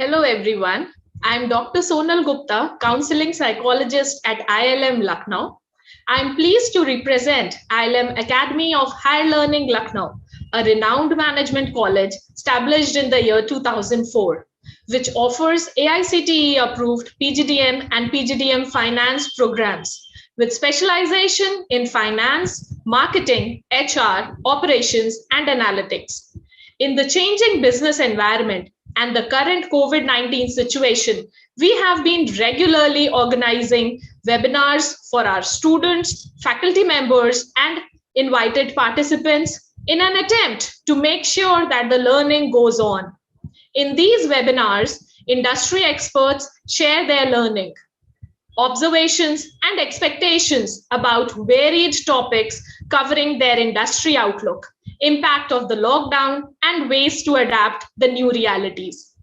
Hello everyone. I'm Dr. Sonal Gupta, counseling psychologist at IILM Lucknow. I'm pleased to represent IILM Academy of Higher Learning Lucknow, a renowned management college established in the year 2004, which offers AICTE approved PGDM and PGDM finance programs with specialization in finance, marketing, HR, operations, and analytics. In the changing business environment and the current COVID-19 situation, we have been regularly organizing webinars for our students, faculty members, and invited participants in an attempt to make sure that the learning goes on. In these webinars, industry experts share their learning, observations, and expectations about varied topics covering their industry outlook, impact of the lockdown, and ways to adapt the new realities.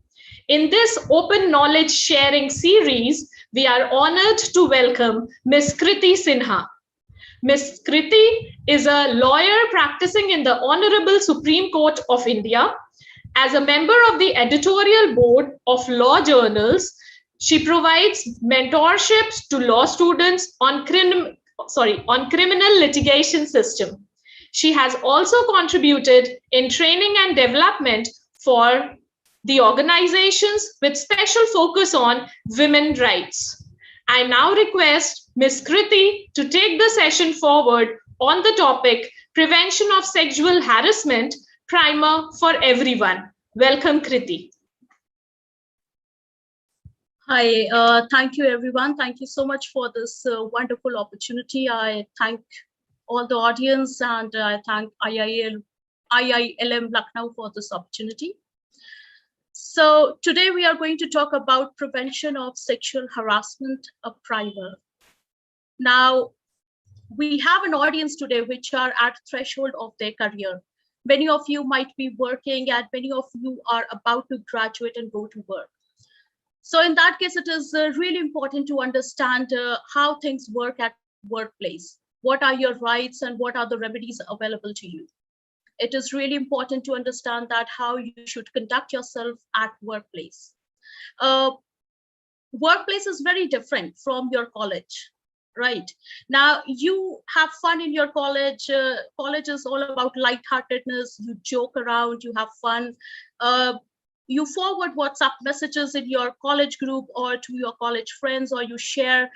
In this open knowledge sharing series, we are honored to welcome Ms. Kriti Sinha. Ms. Kriti is a lawyer practicing in the Honorable Supreme Court of India. As a member of the editorial board of law journals, she provides mentorships to law students on criminal litigation system. She has also contributed in training and development for the organizations with special focus on women's rights. I now request Ms. Kriti to take the session forward on the topic Prevention of Sexual Harassment, primer for everyone. Welcome, Kriti. Hi, thank you everyone. Thank you so much for this wonderful opportunity. I thank all the audience and I thank IILM Lucknow for this opportunity. So today we are going to talk about prevention of sexual harassment, a primer. Now, we have an audience today which are at threshold of their career. Many of you might be working and many of you are about to graduate and go to work. So in that case, it is really important to understand how things work at workplace. What are your rights and what are the remedies available to you? It is really important to understand that how you should conduct yourself at workplace. Workplace is very different from your college, right? Now, you have fun in your college. College is all about lightheartedness. You joke around, you have fun. You forward WhatsApp messages in your college group or to your college friends, or you share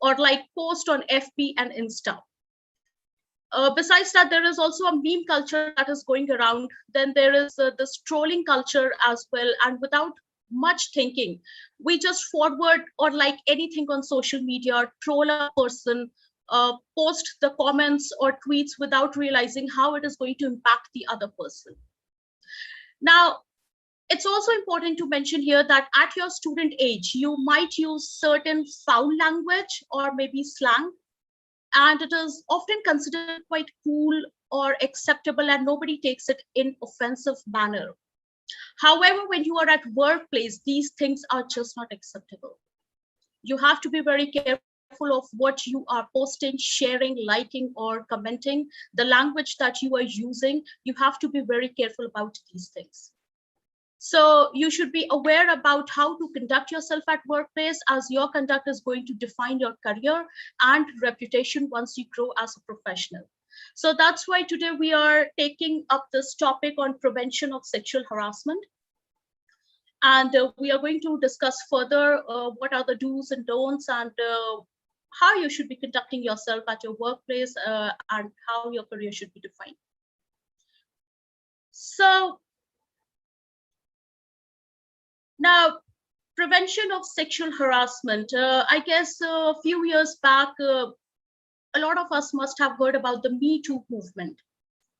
or like post on FB and Insta. Besides that, there is also a meme culture that is going around. Then there is this trolling culture as well. And without much thinking, we just forward or like anything on social media, troll a person, post the comments or tweets without realizing how it is going to impact the other person. Now, it's also important to mention here that at your student age, you might use certain foul language or maybe slang, and it is often considered quite cool or acceptable and nobody takes it in offensive manner. However, when you are at workplace, these things are just not acceptable. You have to be very careful of what you are posting, sharing, liking, or commenting, the language that you are using. You have to be very careful about these things. So you should be aware about how to conduct yourself at workplace, as your conduct is going to define your career and reputation once you grow as a professional. So that's why today we are taking up this topic on prevention of sexual harassment. And we are going to discuss further what are the do's and don'ts and how you should be conducting yourself at your workplace and how your career should be defined. So, now, prevention of sexual harassment. I guess a few years back, a lot of us must have heard about the Me Too movement.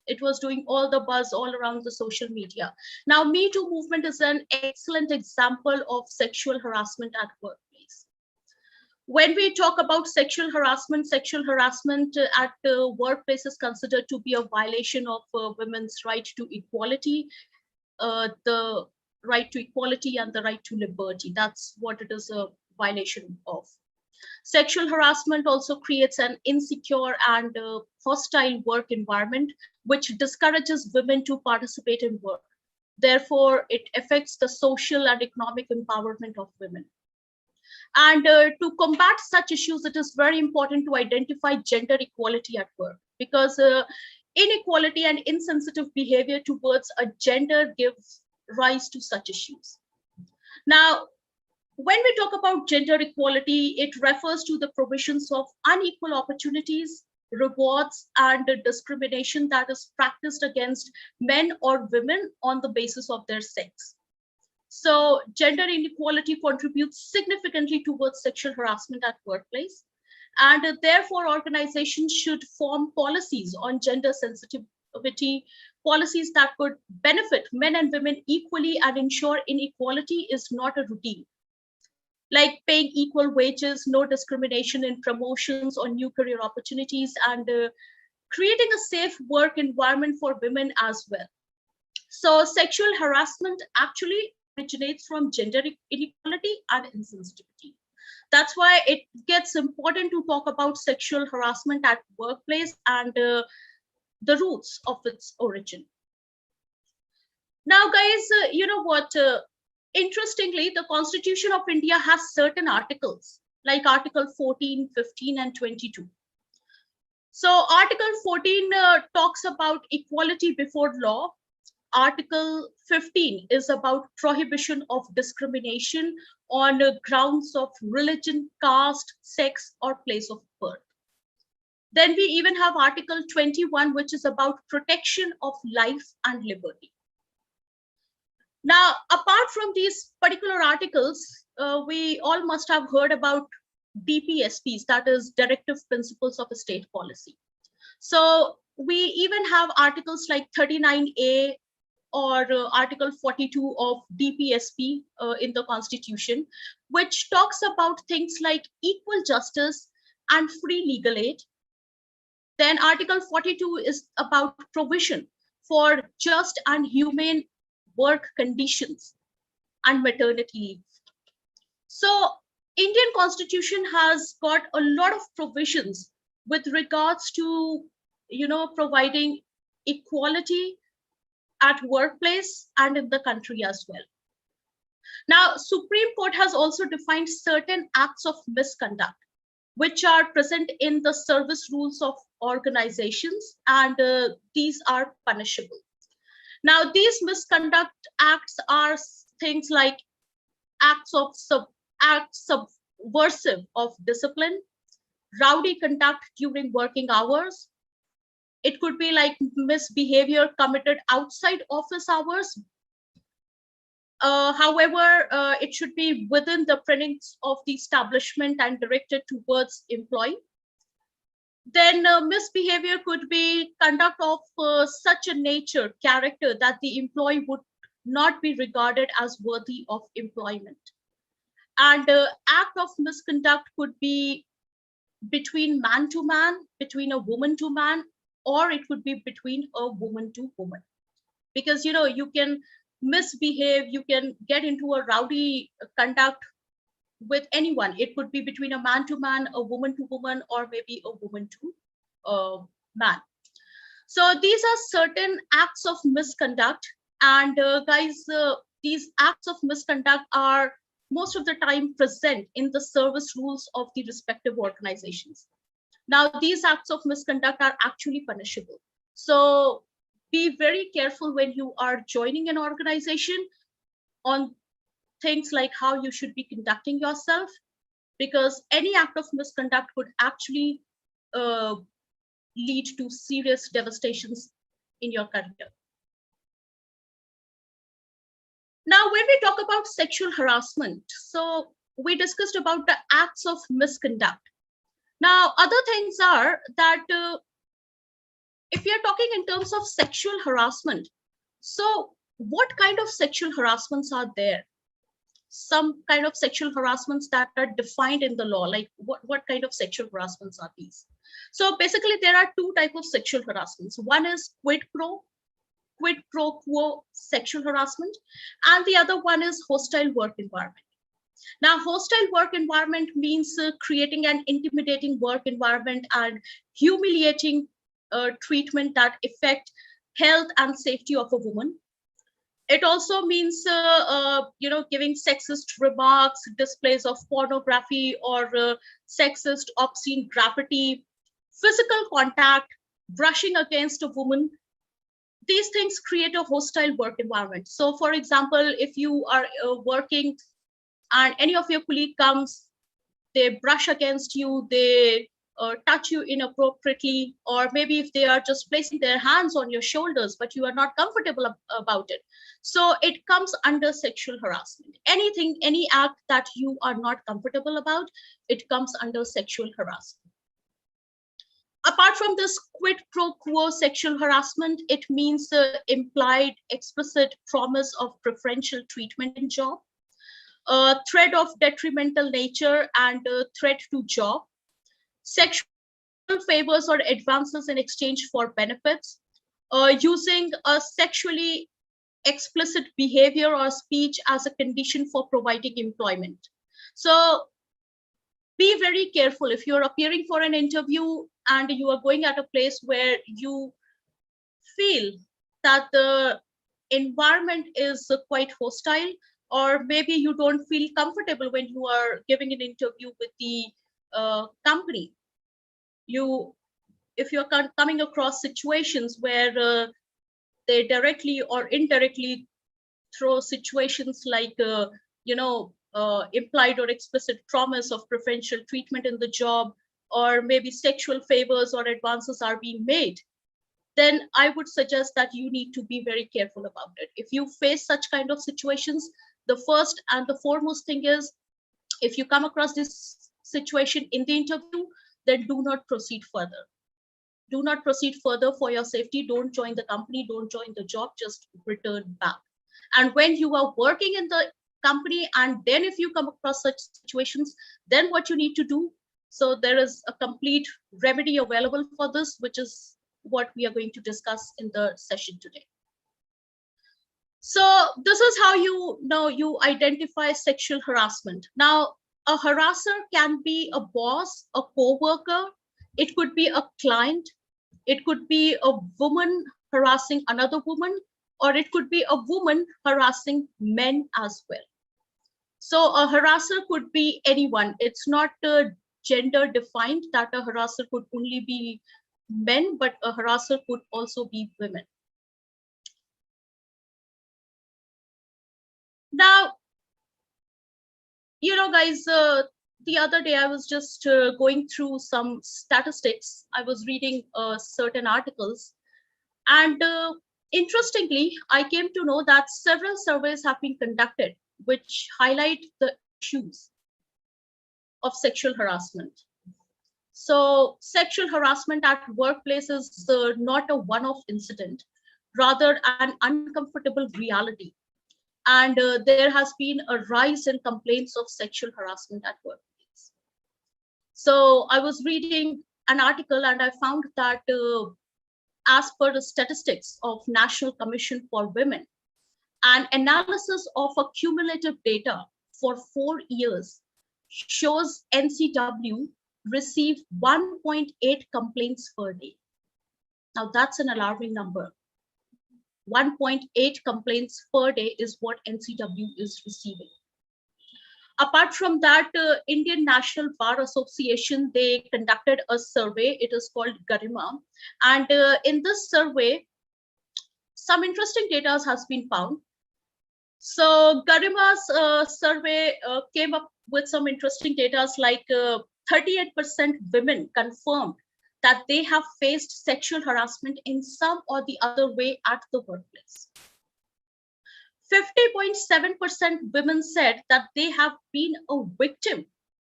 It was doing all the buzz all around the social media. Now, Me Too movement is an excellent example of sexual harassment at workplace. When we talk about sexual harassment at the workplace is considered to be a violation of women's right to equality, the right to equality and the right to liberty. That's what it is a violation of. Sexual harassment also creates an insecure and hostile work environment, which discourages women to participate in work. Therefore, it affects the social and economic empowerment of women. And to combat such issues, it is very important to identify gender equality at work, because inequality and insensitive behavior towards a gender gives rise to such issues. Now, when we talk about gender equality, it refers to the provisions of unequal opportunities, rewards, and discrimination that is practiced against men or women on the basis of their sex. So gender inequality contributes significantly towards sexual harassment at workplace. And therefore, organizations should form policies on gender sensitivity, policies that could benefit men and women equally and ensure inequality is not a routine, like paying equal wages, no discrimination in promotions or new career opportunities, and creating a safe work environment for women as well. So sexual harassment actually originates from gender inequality and insensitivity. That's why it gets important to talk about sexual harassment at workplace and the roots of its origin. Now, guys, you know what? Interestingly, the Constitution of India has certain articles, like Article 14, 15, and 22. So Article 14 talks about equality before law. Article 15 is about prohibition of discrimination on grounds of religion, caste, sex, or place of birth. Then we even have Article 21, which is about protection of life and liberty. Now, apart from these particular articles, we all must have heard about DPSPs, that is Directive Principles of a State Policy. So we even have articles like 39A or Article 42 of DPSP in the Constitution, which talks about things like equal justice and free legal aid. Then Article 42 is about provision for just and humane work conditions and maternity leave. So Indian Constitution has got a lot of provisions with regards to, providing equality at workplace and in the country as well. Now, Supreme Court has also defined certain acts of misconduct, which are present in the service rules of organizations, and these are punishable. Now, these misconduct acts are things like acts subversive of discipline, rowdy conduct during working hours. It could be like misbehavior committed outside office hours. However, it should be within the premises of the establishment and directed towards employee. Then misbehavior could be conduct of such a nature, character, that the employee would not be regarded as worthy of employment. And act of misconduct could be between man to man, between a woman to man, or it could be between a woman to woman. Because, you can misbehave, you can get into a rowdy conduct with anyone. It could be between a man to man, a woman to woman, or maybe a woman to man. So these are certain acts of misconduct. And guys, these acts of misconduct are most of the time present in the service rules of the respective organizations. Now, these acts of misconduct are actually punishable. So be very careful when you are joining an organization on things like how you should be conducting yourself, because any act of misconduct could actually lead to serious devastations in your career. Now, when we talk about sexual harassment, so we discussed about the acts of misconduct. Now, other things are that if you're talking in terms of sexual harassment, so what kind of sexual harassments are there? Some kind of sexual harassments that are defined in the law, like what kind of sexual harassments are these? So basically, there are two types of sexual harassments. One is quid pro quo sexual harassment, and the other one is hostile work environment. Now, hostile work environment means creating an intimidating work environment and humiliating treatment that affect health and safety of a woman. It also means, giving sexist remarks, displays of pornography or sexist, obscene graffiti, physical contact, brushing against a woman. These things create a hostile work environment. So, for example, if you are working and any of your colleague comes, they brush against you, they touch you inappropriately, or maybe if they are just placing their hands on your shoulders, but you are not comfortable about it. So it comes under sexual harassment. Anything, any act that you are not comfortable about, it comes under sexual harassment. Apart from this quid pro quo sexual harassment, it means the implied explicit promise of preferential treatment in job, a threat of detrimental nature and a threat to job, sexual favors or advances in exchange for benefits, using a sexually explicit behavior or speech as a condition for providing employment. So be very careful if you're appearing for an interview and you are going at a place where you feel that the environment is quite hostile, or maybe you don't feel comfortable when you are giving an interview with the company. If you're coming across situations where they directly or indirectly throw situations like implied or explicit promise of preferential treatment in the job, or maybe sexual favors or advances are being made, then I would suggest that you need to be very careful about it. If you face such kind of situations, the first and the foremost thing is, if you come across this situation in the interview, then do not proceed further. Do not proceed further for your safety. Don't join the company, don't join the job, just return back. And when you are working in the company, and then if you come across such situations, then what you need to do, so there is a complete remedy available for this, which is what we are going to discuss in the session today. So this is how you identify sexual harassment. Now, a harasser can be a boss, a co-worker, it could be a client, it could be a woman harassing another woman, or it could be a woman harassing men as well. So a harasser could be anyone. It's not gender defined that a harasser could only be men, but a harasser could also be women. Now, guys, the other day I was just going through some statistics. I was reading certain articles, and interestingly, I came to know that several surveys have been conducted which highlight the issues of sexual harassment. So sexual harassment at workplace is not a one-off incident, rather an uncomfortable reality. And there has been a rise in complaints of sexual harassment at workplace. So I was reading an article and I found that as per the statistics of National Commission for Women, an analysis of a cumulative data for 4 years shows NCW received 1.8 complaints per day. Now that's an alarming number. 1.8 complaints per day is what NCW is receiving. Apart from that, Indian National Bar Association, they conducted a survey. It is called Garima. And in this survey, some interesting data has been found. So Garima's survey came up with some interesting data, like 38% women confirmed that they have faced sexual harassment in some or the other way at the workplace. 50.7% women said that they have been a victim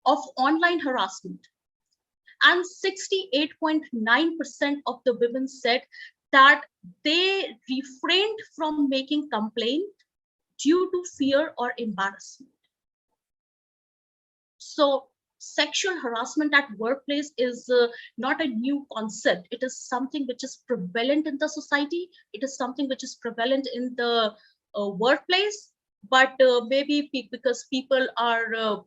of online harassment. And 68.9% of the women said that they refrained from making complaint due to fear or embarrassment. So sexual harassment at workplace is not a new concept. It is something which is prevalent in the society. It is something which is prevalent in the workplace, but maybe because people are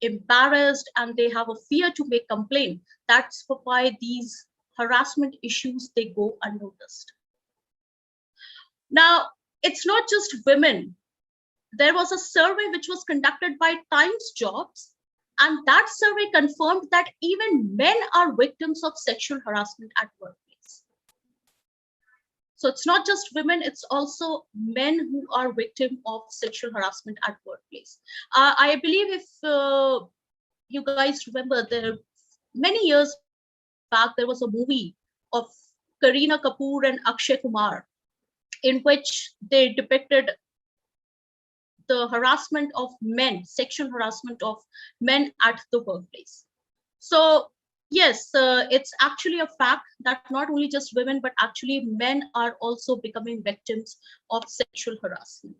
embarrassed and they have a fear to make complaint, that's why these harassment issues, they go unnoticed. Now, it's not just women. There was a survey which was conducted by Times Jobs, and that survey confirmed that even men are victims of sexual harassment at workplace. So it's not just women, it's also men who are victim of sexual harassment at workplace. I believe if you guys remember, there many years back, there was a movie of Kareena Kapoor and Akshay Kumar, in which they depicted the harassment of men, sexual harassment of men at the workplace. So yes, it's actually a fact that not only just women, but actually men are also becoming victims of sexual harassment.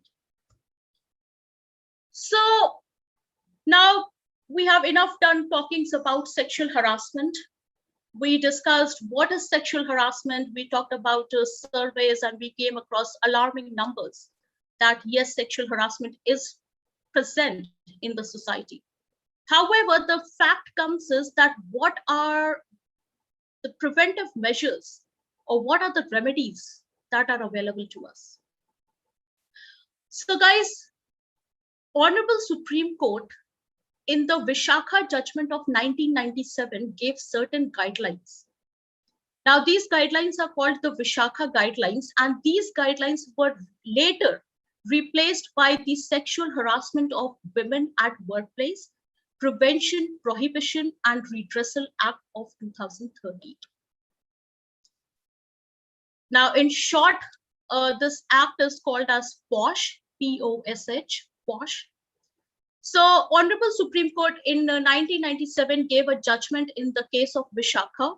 So now we have enough done talking about sexual harassment. We discussed what is sexual harassment. We talked about surveys, and we came across alarming numbers that yes, sexual harassment is present in the society. However, the fact comes is that what are the preventive measures, or what are the remedies that are available to us? So guys, Honorable Supreme Court in the Vishakha Judgement of 1997 gave certain guidelines. Now, these guidelines are called the Vishakha Guidelines, and these guidelines were later replaced by the Sexual Harassment of Women at Workplace, Prevention, Prohibition, and Redressal Act of 2013. Now, in short, this act is called as Posh, P-O-S-H, Posh. So, Honorable Supreme Court in 1997 gave a judgment in the case of Vishakha,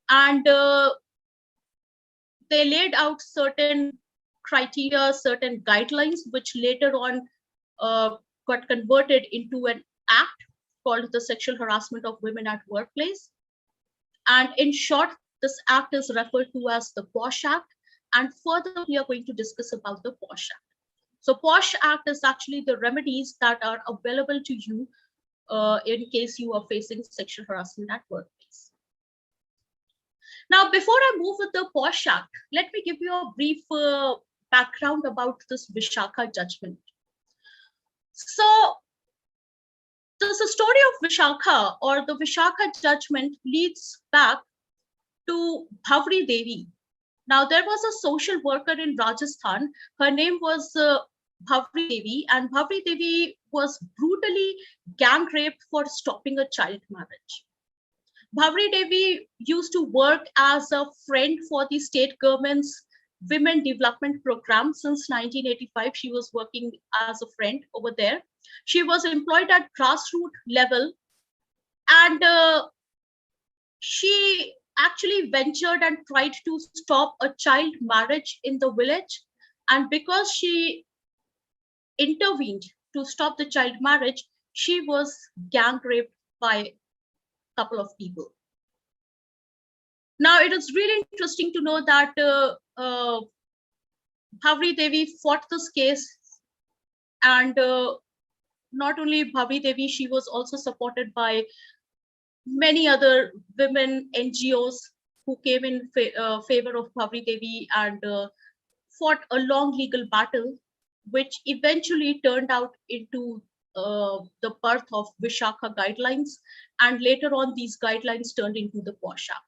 and they laid out certain criteria, certain guidelines, which later on got converted into an act called the Sexual Harassment of Women at Workplace. And in short, this act is referred to as the Posh Act. And further, we are going to discuss about the Posh Act. So Posh Act is actually the remedies that are available to you in case you are facing sexual harassment at workplace. Now, before I move with the Posh Act, let me give you a brief background about this Vishakha judgment. So the story of Vishakha, or the Vishakha judgment, leads back to Bhavri Devi. Now, there was a social worker in Rajasthan. Her name was Bhavri Devi, and Bhavri Devi was brutally gang raped for stopping a child marriage. Bhavri Devi used to work as a friend for the state government's Women Development Program since 1985. She was working as a friend over there. She was employed at grassroots level, and she actually ventured and tried to stop a child marriage in the village. And because she intervened to stop the child marriage, she was gang raped by a couple of people. Now, it is really interesting to know that Bhavri Devi fought this case, and not only Bhavri Devi, she was also supported by many other women NGOs who came in favor of Bhavri Devi and fought a long legal battle, which eventually turned out into the birth of Vishakha Guidelines, and later on these guidelines turned into the Posh Act.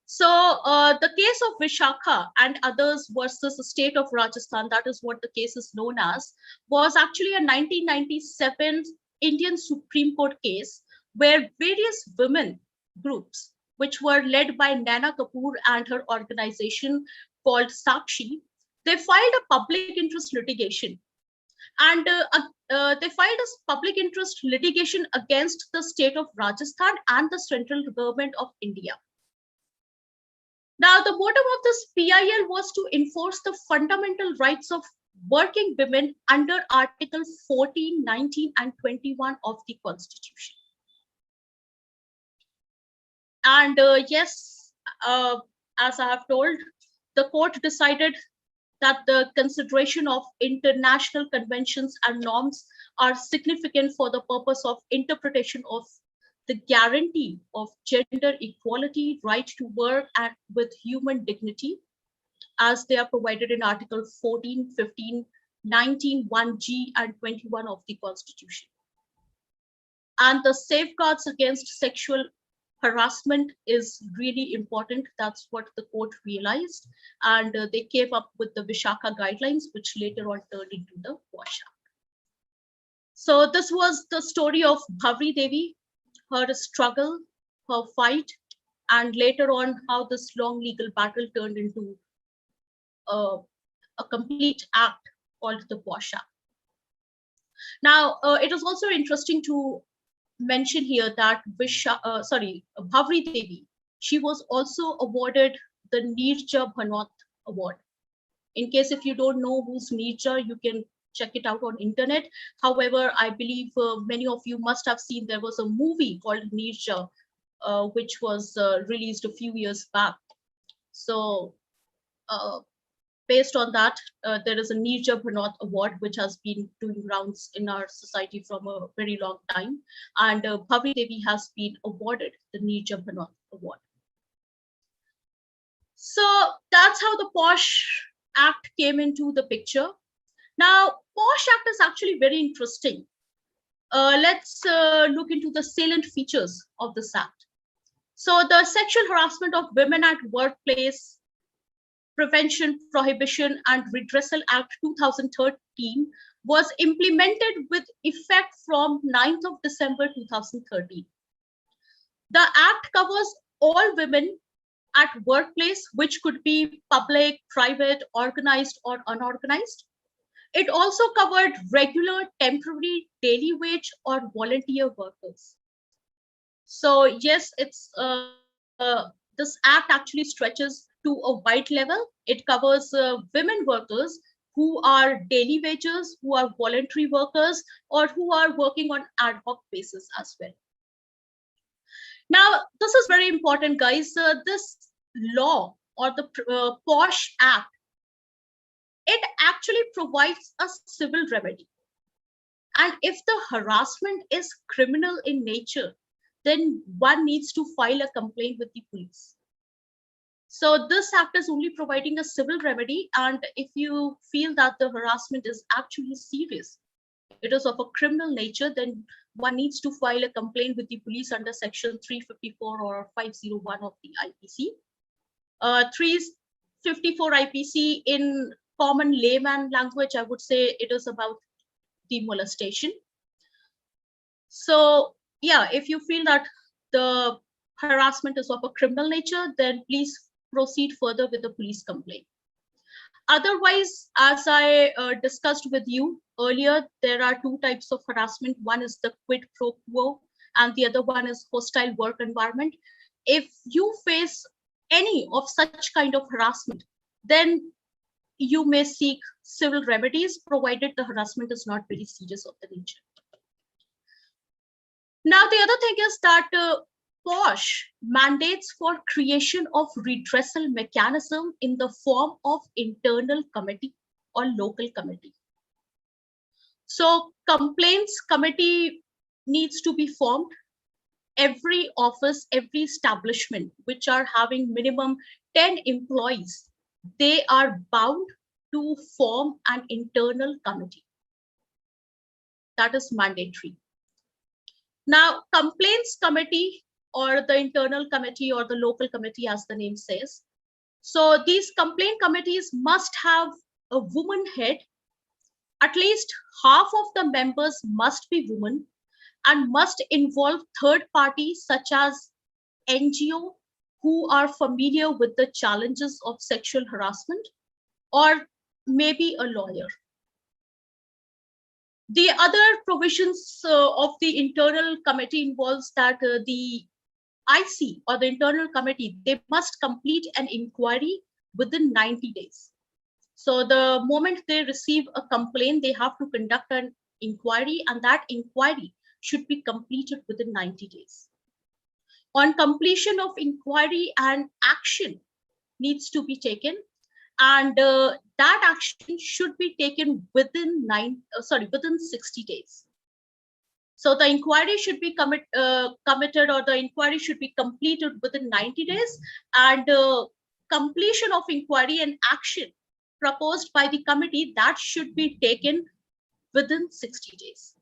So the case of Vishakha and others versus the state of Rajasthan, that is what the case is known as, was actually a 1997 Indian Supreme Court case where various women groups, which were led by Naina Kapoor and her organization called Sakshi, they filed a public interest litigation. And they filed a public interest litigation against the state of Rajasthan and the central government of India. Now, the motive of this PIL was to enforce the fundamental rights of working women under Article 14, 19, and 21 of the Constitution. And yes, as I have told, the court decided that the consideration of international conventions and norms are significant for the purpose of interpretation of the guarantee of gender equality, right to work and with human dignity. as they are provided in Article 14, 15, 19, 1G, and 21 of the Constitution. And the safeguards against sexual harassment is really important. That's what the court realized. And they came up with the Vishakha Guidelines, which later on turned into the Posh Act. So this was the story of Bhavri Devi, her struggle, her fight, and later on how this long legal battle turned into a complete act called the Posh Act. Now, it is also interesting to mention here that Bhavri Devi, she was also awarded the Nirja Bhanot Award. In case if you don't know who's Nirja, you can check it out on internet. However, I believe many of you must have seen there was a movie called Nirja, which was released a few years back. So based on that, there is a Nirja Bhanot Award, which has been doing rounds in our society from a very long time. And Bhavri Devi has been awarded the Nirja Bhanot Award. So that's how the Posh Act came into the picture. Now, Posh Act is actually very interesting. Let's look into the salient features of this act. So the Sexual Harassment of Women at Workplace Prevention, Prohibition and Redressal Act 2013 was implemented with effect from 9th of December 2013. The act covers all women at workplace, which could be public, private, organized or unorganized. It also covered regular, temporary, daily wage or volunteer workers. So yes, it's this act actually stretches to a wide level. It covers women workers who are daily wages, who are voluntary workers, or who are working on ad hoc basis as well. Now, this is very important, guys. This law or the Posh Act, it actually provides a civil remedy. And if the harassment is criminal in nature, then one needs to file a complaint with the police. So this act is only providing a civil remedy. And if you feel that the harassment is actually serious, it is of a criminal nature, then one needs to file a complaint with the police under section 354 or 501 of the IPC. 354 IPC in common layman language, I would say it is about the molestation. So yeah, if you feel that the harassment is of a criminal nature, then please proceed further with the police complaint. Otherwise, as I discussed with you earlier, there are two types of harassment. One is the quid pro quo, and the other one is hostile work environment. If you face any of such kind of harassment, then you may seek civil remedies, provided the harassment is not very serious of the nature. Now, the other thing is that Posh mandates for creation of redressal mechanism in the form of internal committee or local committee. So complaints committee needs to be formed. Every office, every establishment which are having minimum 10 employees, they are bound to form an internal committee. That is mandatory. Now, complaints committee or the internal committee or the local committee, as the name says. So these complaint committees must have a woman head. At least half of the members must be women and must involve third parties such as NGO who are familiar with the challenges of sexual harassment, or maybe a lawyer. The other provisions of the internal committee involves that the IC or the internal committee, they must complete an inquiry within 90 days. So the moment they receive a complaint, they have to conduct an inquiry, and that inquiry should be completed within 90 days. On completion of inquiry, an action needs to be taken, and that action should be taken within 60 days. So the inquiry should be committed, or the inquiry should be completed within 90 days, and completion of inquiry and action proposed by the committee, that should be taken within 60 days.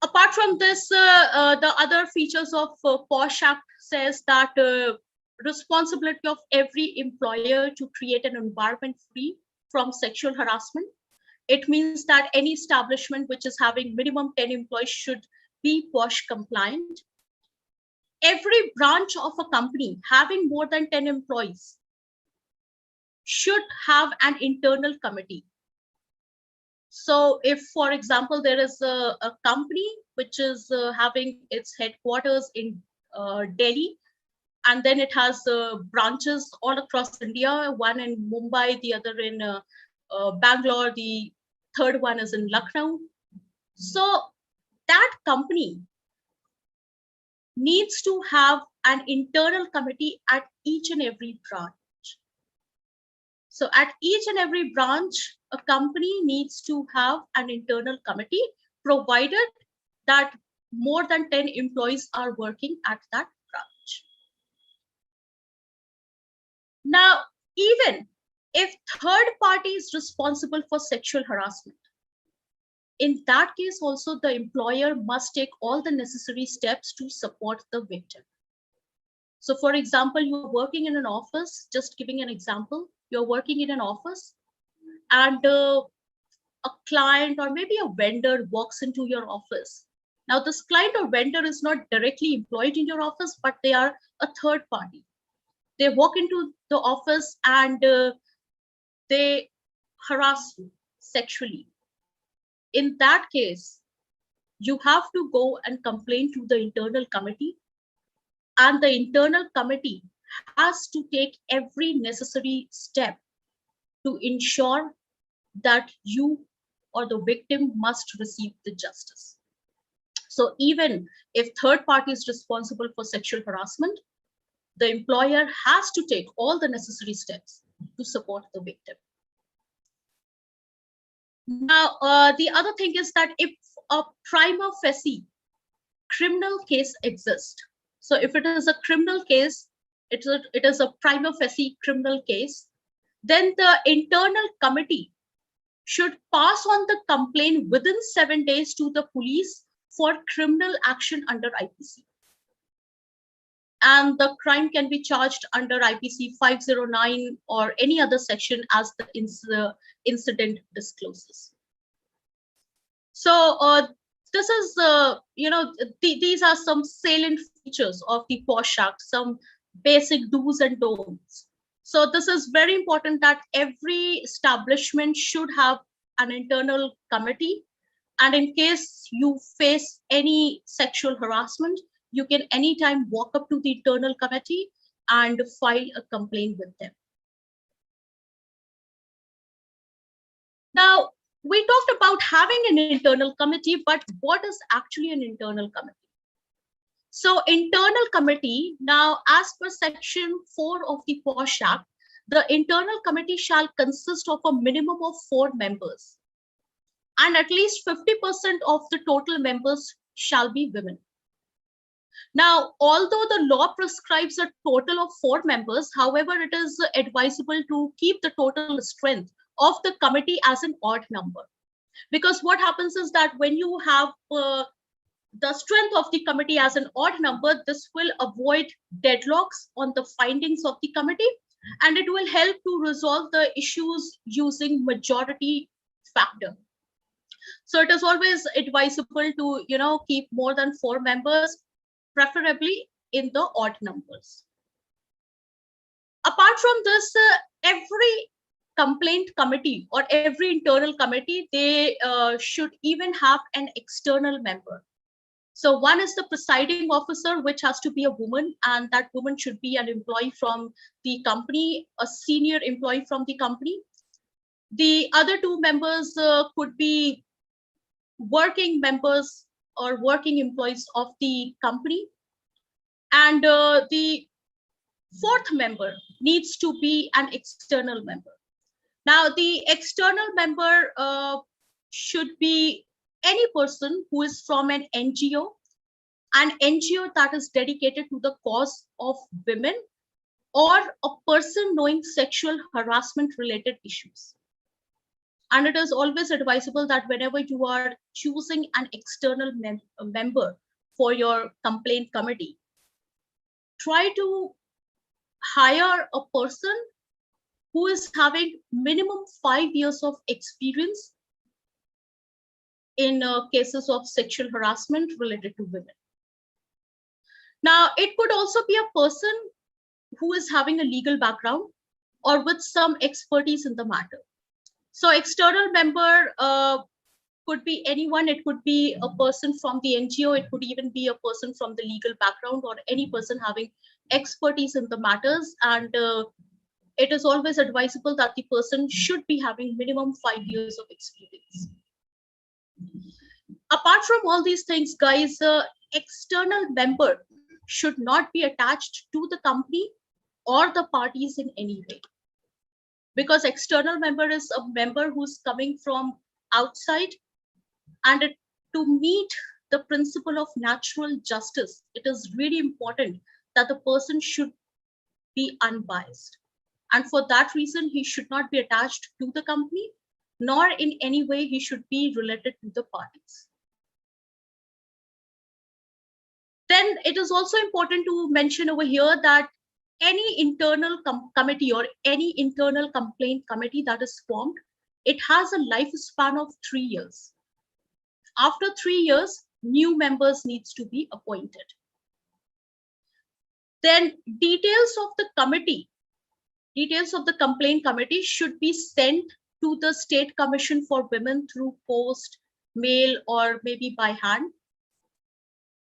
Apart from this, the other features of Posh Act says that responsibility of every employer to create an environment free from sexual harassment. It means that any establishment which is having minimum 10 employees should be Posh compliant. Every branch of a company having more than 10 employees should have an internal committee. So if, for example, there is a company which is having its headquarters in Delhi, and then it has branches all across India, one in Mumbai, the other in Bangalore, the third one is in Lucknow. So that company needs to have an internal committee at each and every branch. So at each and every branch, a company needs to have an internal committee, provided that more than 10 employees are working at that branch. Now, even if third party is responsible for sexual harassment, in that case also the employer must take all the necessary steps to support the victim. So for example, you're working in an office, just giving an example, you're working in an office and a client or maybe a vendor walks into your office. Now this client or vendor is not directly employed in your office, but they are a third party. They walk into the office and they harass you sexually. In that case, you have to go and complain to the internal committee, and the internal committee has to take every necessary step to ensure that you or the victim must receive the justice. So even if third party is responsible for sexual harassment, the employer has to take all the necessary steps to support the victim. Now, the other thing is that if a prima facie criminal case exists, so if it is a criminal case, it is a prima facie criminal case, then the internal committee should pass on the complaint within 7 days to the police for criminal action under IPC. And the crime can be charged under IPC 509 or any other section as the incident discloses. So this is, these are some salient features of the Posh Act, some basic do's and don'ts. So this is very important that every establishment should have an internal committee. And in case you face any sexual harassment, you can anytime walk up to the internal committee and file a complaint with them. Now, we talked about having an internal committee, but what is actually an internal committee? So internal committee, now as per section 4 of the Posh Act, the internal committee shall consist of a minimum of 4 members. And at least 50% of the total members shall be women. Now, although the law prescribes a total of 4 members, however, it is advisable to keep the total strength of the committee as an odd number. Because what happens is that when you have the strength of the committee as an odd number, this will avoid deadlocks on the findings of the committee, and it will help to resolve the issues using majority factor. So it is always advisable to, keep more than 4 members, preferably in the odd numbers. Apart from this, every complaint committee or every internal committee, they should even have an external member. So one is the presiding officer, which has to be a woman, and that woman should be an employee from the company, a senior employee from the company. The other 2 members could be working members or working employees of the company. And the 4th member needs to be an external member. Now, the external member should be any person who is from an NGO that is dedicated to the cause of women, or a person knowing sexual harassment related issues. And it is always advisable that whenever you are choosing an external member for your complaint committee, try to hire a person who is having minimum 5 years of experience in cases of sexual harassment related to women. Now, it could also be a person who is having a legal background or with some expertise in the matter. So external member could be anyone. It could be a person from the NGO. It could even be a person from the legal background or any person having expertise in the matters. And it is always advisable that the person should be having minimum 5 years of experience. Apart from all these things, guys, external member should not be attached to the company or the parties in any way. Because external member is a member who's coming from outside, and to meet the principle of natural justice, it is really important that the person should be unbiased. And for that reason, he should not be attached to the company, nor in any way he should be related to the parties. Then it is also important to mention over here that any internal committee or any internal complaint committee that is formed, it has a lifespan of 3 years. After 3 years, new members needs to be appointed. Then details of the committee, details of the complaint committee should be sent to the State Commission for Women through post, mail, or maybe by hand.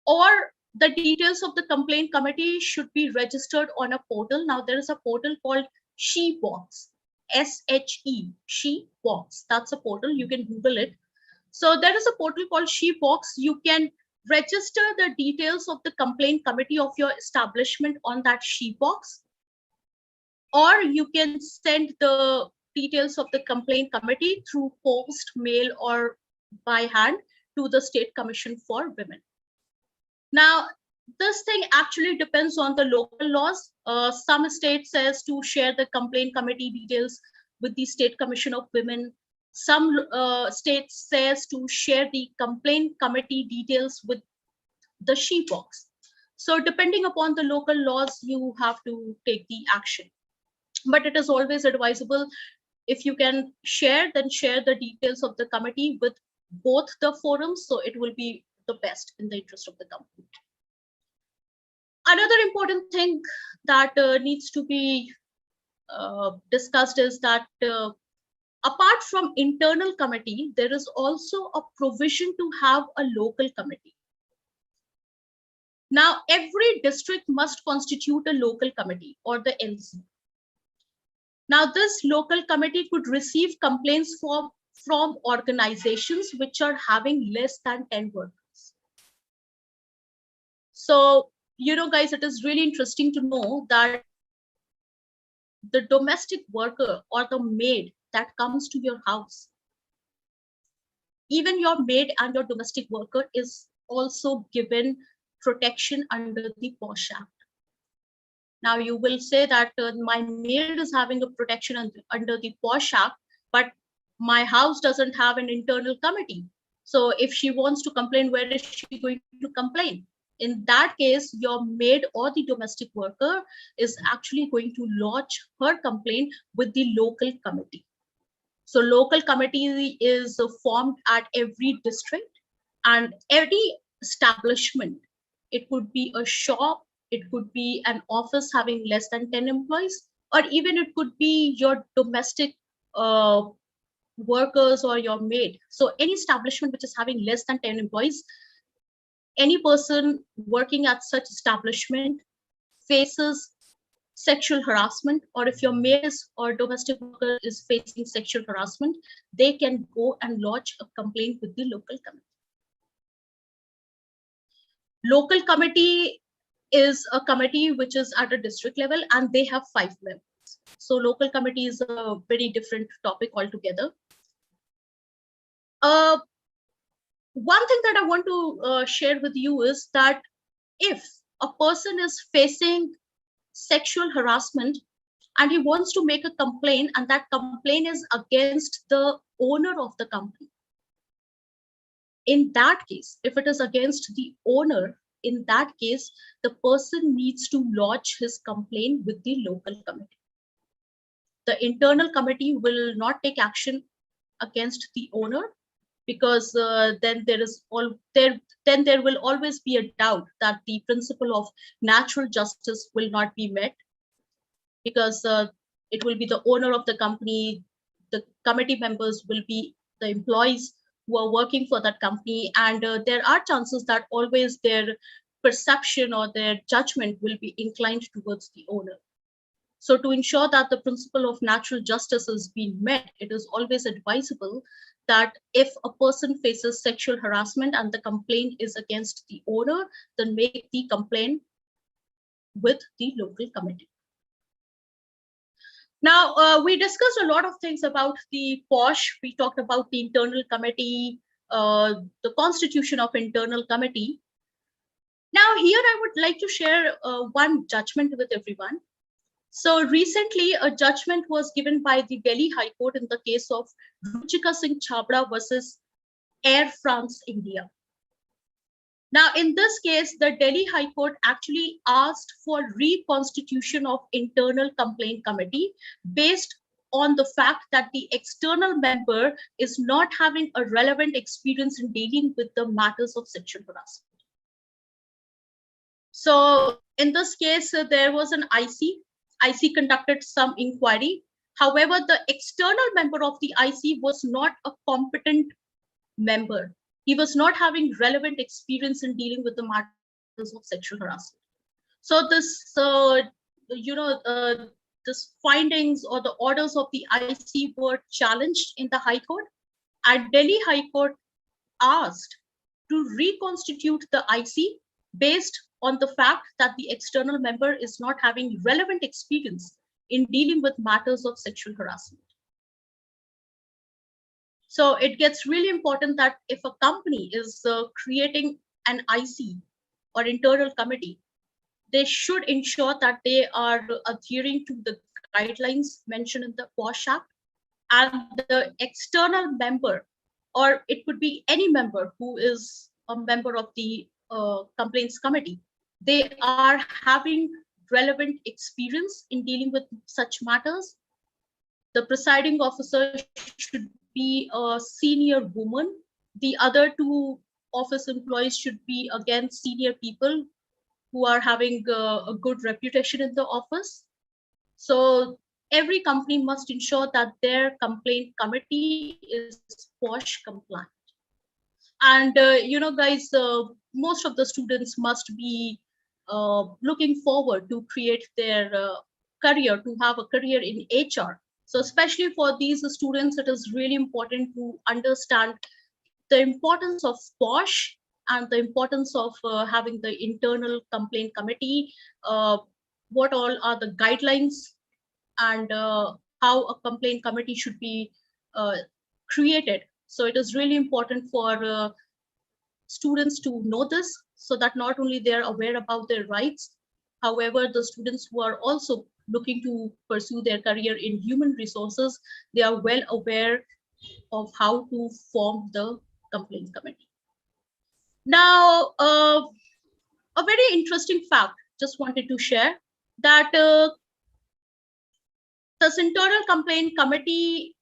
Or the details of the complaint committee should be registered on a portal. Now there is a portal called She Box, SHE, She Box. That's a portal, you can Google it. So there is a portal called She Box. You can register the details of the complaint committee of your establishment on that She Box, or you can send the details of the complaint committee through post, mail, or by hand to the State Commission for Women. Now, this thing actually depends on the local laws. Some states says to share the complaint committee details with the State Commission of Women. Some states says to share the complaint committee details with the She Box. So depending upon the local laws, you have to take the action. But it is always advisable, if you can share, then share the details of the committee with both the forums, so it will be the best in the interest of the company. Another important thing that needs to be discussed is that apart from internal committee, there is also a provision to have a local committee. Now, every district must constitute a local committee or the LC. Now, this local committee could receive complaints from organizations which are having less than 10 workers. So, guys, it is really interesting to know that the domestic worker or the maid that comes to your house, even your maid and your domestic worker is also given protection under the Posh Act. Now, you will say that my maid is having a protection under the Posh Act, but my house doesn't have an internal committee. So if she wants to complain, where is she going to complain? In that case, your maid or the domestic worker is actually going to lodge her complaint with the local committee. So local committee is formed at every district, and every establishment, it could be a shop, it could be an office having less than 10 employees, or even it could be your domestic workers or your maid. So any establishment which is having less than 10 employees, any person working at such establishment faces sexual harassment, or if your maid or domestic worker is facing sexual harassment, they can go and lodge a complaint with the local committee. Local committee is a committee which is at a district level, and they have 5 members. So local committee is a very different topic altogether. One thing that I want to share with you is that if a person is facing sexual harassment and he wants to make a complaint, and that complaint is against the owner of the company. In that case, if it is against the owner, in that case, the person needs to lodge his complaint with the local committee. The internal committee will not take action against the owner, because then there will always be a doubt that the principle of natural justice will not be met, because it will be the owner of the company, the committee members will be the employees who are working for that company, and there are chances that always their perception or their judgment will be inclined towards the owner. So to ensure that the principle of natural justice is being met, it is always advisable that if a person faces sexual harassment and the complaint is against the owner, then make the complaint with the local committee. Now, we discussed a lot of things about the Posh. We talked about the internal committee, the constitution of internal committee. Now, here I would like to share one judgment with everyone. So recently, a judgment was given by the Delhi High Court in the case of Vishakha Judgement versus Air France India. Now, in this case, the Delhi High Court actually asked for reconstitution of internal complaint committee based on the fact that the external member is not having a relevant experience in dealing with the matters of sexual harassment. So in this case, there was an IC. IC conducted some inquiry. However, the external member of the IC was not a competent member. He was not having relevant experience in dealing with the matters of sexual harassment. So this, this findings or the orders of the IC were challenged in the High Court, and Delhi High Court asked to reconstitute the IC based on the fact that the external member is not having relevant experience in dealing with matters of sexual harassment. So it gets really important that if a company is creating an IC or internal committee, they should ensure that they are adhering to the guidelines mentioned in the Posh Act, and the external member, or it could be any member who is a member of the complaints committee, they are having relevant experience in dealing with such matters. The presiding officer should be a senior woman. The other two office employees should be, again, senior people who are having a good reputation in the office. So every company must ensure that their complaint committee is Posh compliant. And, guys, most of the students must be looking forward to create their career, to have a career in HR. So especially for these students, it is really important to understand the importance of Posh and the importance of having the internal complaint committee, what all are the guidelines, and how a complaint committee should be created. So it is really important for students to know this, so that not only they are aware about their rights, however, the students who are also looking to pursue their career in human resources, they are well aware of how to form the complaint committee. Now, a very interesting fact, just wanted to share that this internal complaint committee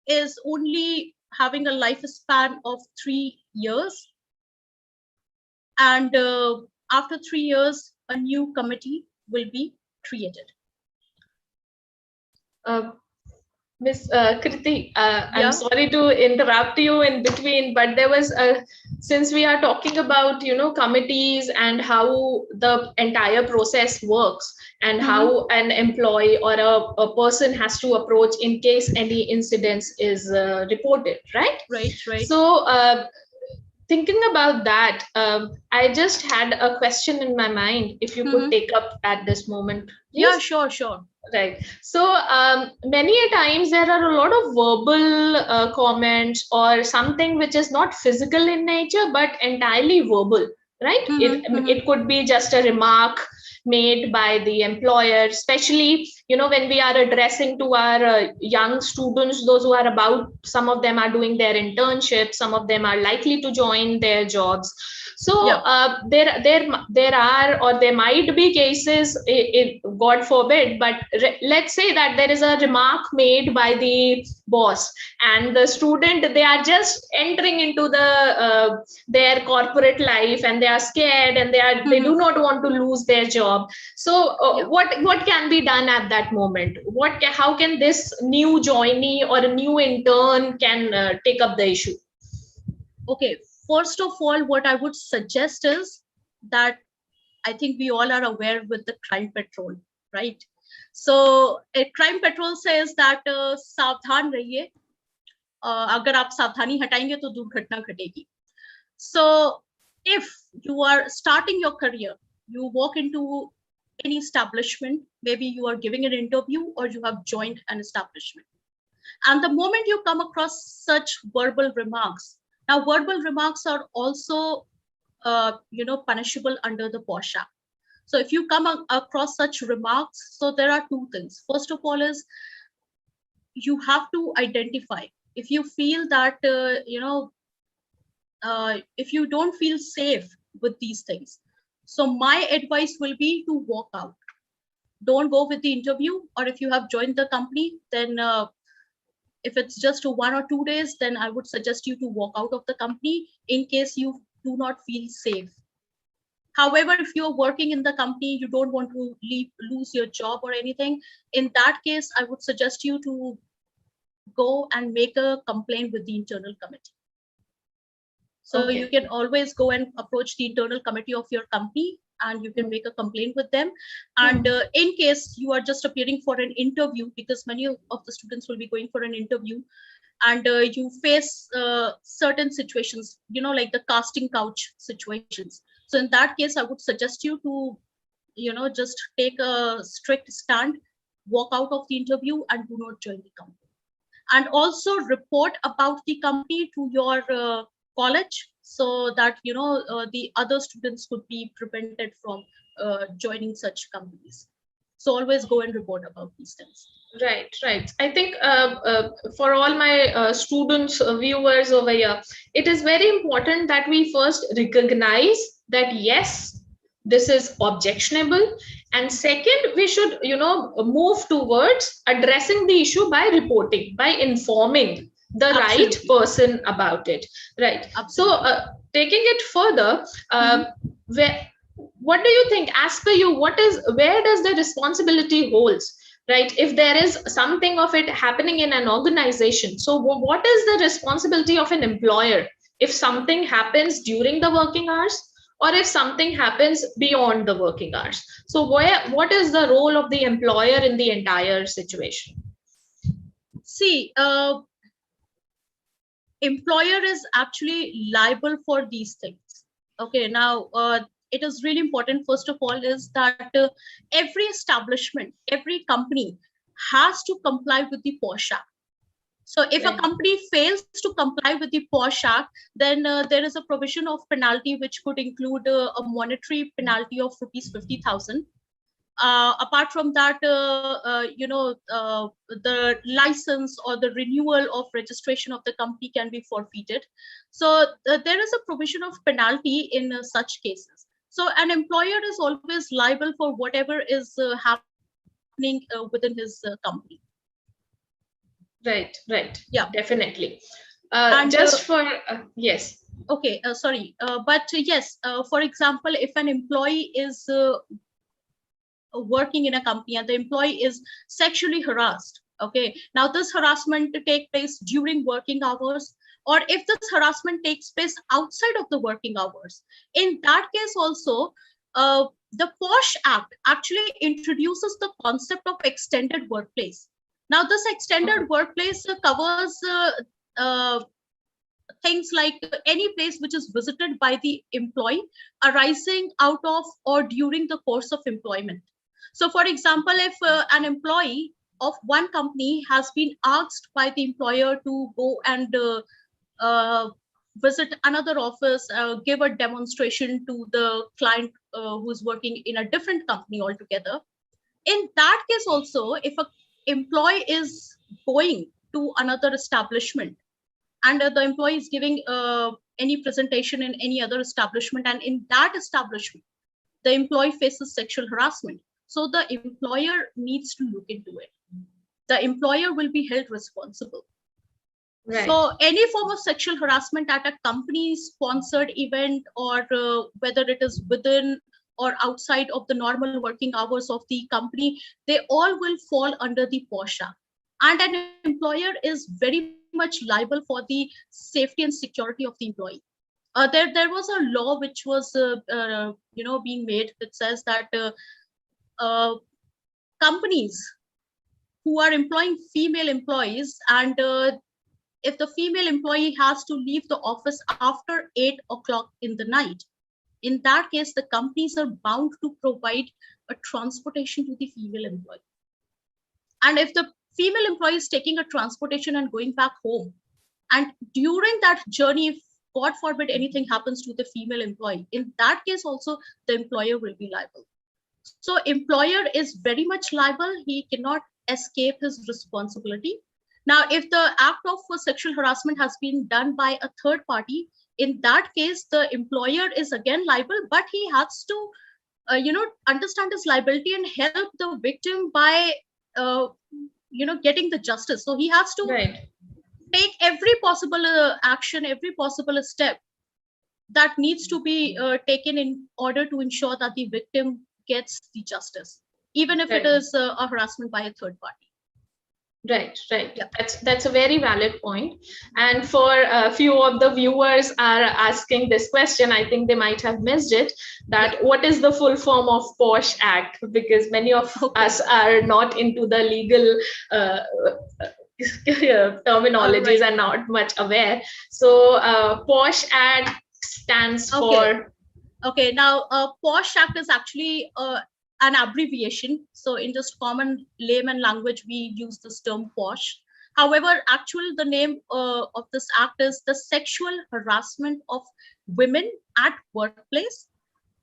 is only having a lifespan of 3 years. And after 3 years, a new committee will be created. Miss Kriti, I'm sorry to interrupt you in between, but there was since we are talking about, committees and how the entire process works, and how an employee or a person has to approach in case any incidents is reported, right? Right. So thinking about that, I just had a question in my mind, if you could take up at this moment. Please. Yeah, sure. Right. So many a times there are a lot of verbal comments or something which is not physical in nature, but entirely verbal, right? It could be just a remark. made by the employer, especially, when we are addressing to our young students, those who are about, some of them are doing their internship, some of them are likely to join their jobs. So Yeah. there are, or there might be cases, God forbid, but let's say that there is a remark made by the boss, and the student, they are just entering into their corporate life, and they are scared, and they do not want to lose their job. So Yeah. what can be done at that moment? How can this new joinee or a new intern can take up the issue? Okay, first of all, what I would suggest is that I think we all are aware with the crime patrol, right? So a crime patrol says that सावधान रहिए, अगर आप सावधानी हटाएंगे तो दुर्घटना घटेगी. So if you are starting your career, you walk into any establishment, maybe you are giving an interview or you have joined an establishment, and the moment you come across such verbal remarks, now verbal remarks are also punishable under the Posh Act. So if you come across such remarks, so there are two things. First of all is you have to identify if you feel that if you don't feel safe with these things. So my advice will be to walk out. Don't go with the interview, or if you have joined the company, then if it's just 1 or 2 days, then I would suggest you to walk out of the company in case you do not feel safe. However, if you're working in the company, you don't want to lose your job or anything, in that case, I would suggest you to go and make a complaint with the internal committee. So you can always go and approach the internal committee of your company, and you can make a complaint with them. And in case you are just appearing for an interview, because many of the students will be going for an interview, and you face certain situations, like the casting couch situations. So in that case, I would suggest you to, just take a strict stand, walk out of the interview, and do not join the company. And also report about the company to your college, so that the other students could be prevented from joining such companies. So always go and report about these things. Right. I think for all my students, viewers over here, it is very important that we first recognize that yes, this is objectionable, and second, we should move towards addressing the issue by reporting, by informing the Absolutely. right person about it. Right. Absolutely. So taking it further, what do you think, as per you, where does the responsibility holds? Right, if there is something of it happening in an organization, so what is the responsibility of an employer if something happens during the working hours, or if something happens beyond the working hours? So what is the role of the employer in the entire situation? See, employer is actually liable for these things. Okay, now it is really important, first of all, is that every establishment, every company has to comply with the Posh Act. So if a company fails to comply with the Posh Act, then there is a provision of penalty which could include a monetary penalty of ₹50,000. Apart from that, the license or the renewal of registration of the company can be forfeited. So there is a provision of penalty in such cases. So an employer is always liable for whatever is happening within his company. Right. Yeah, definitely. And just for yes. Okay, sorry, but yes, for example, if an employee is working in a company and the employee is sexually harassed, okay, now this harassment takes place during working hours, or if this harassment takes place outside of the working hours, in that case also, the Posh Act actually introduces the concept of extended workplace. Now this extended workplace covers things like any place which is visited by the employee arising out of or during the course of employment. So for example, if an employee of one company has been asked by the employer to go and visit another office, give a demonstration to the client who's working in a different company altogether. In that case also, if a employee is going to another establishment and the employee is giving any presentation in any other establishment, and in that establishment the employee faces sexual harassment, so the employer needs to look into it. The employer will be held responsible. Right. So any form of sexual harassment at a company sponsored event, or whether it is within or outside of the normal working hours of the company, they all will fall under the Posh Act. And an employer is very much liable for the safety and security of the employee. There was a law which was being made that says that companies who are employing female employees, and if the female employee has to leave the office after 8 o'clock in the night, in that case, the companies are bound to provide a transportation to the female employee. And if the female employee is taking a transportation and going back home, and during that journey, if God forbid anything happens to the female employee, in that case also the employer will be liable. So employer is very much liable. He cannot escape his responsibility. Now, if the act of sexual harassment has been done by a third party, in that case, the employer is again liable, but he has to, understand his liability and help the victim by, getting the justice. So he has to take every possible action, every possible step that needs to be taken in order to ensure that the victim gets the justice, even if it is a harassment by a third party. Right. Yeah. That's a very valid point. And for a few of the viewers are asking this question, I think they might have missed it, that what is the full form of Posh Act? Because many of us are not into the legal terminologies and not much aware. So Posh Act stands for... Okay, now Posh Act is actually an abbreviation. So in just common layman language, we use this term Posh. However, actually the name of this act is the Sexual Harassment of Women at Workplace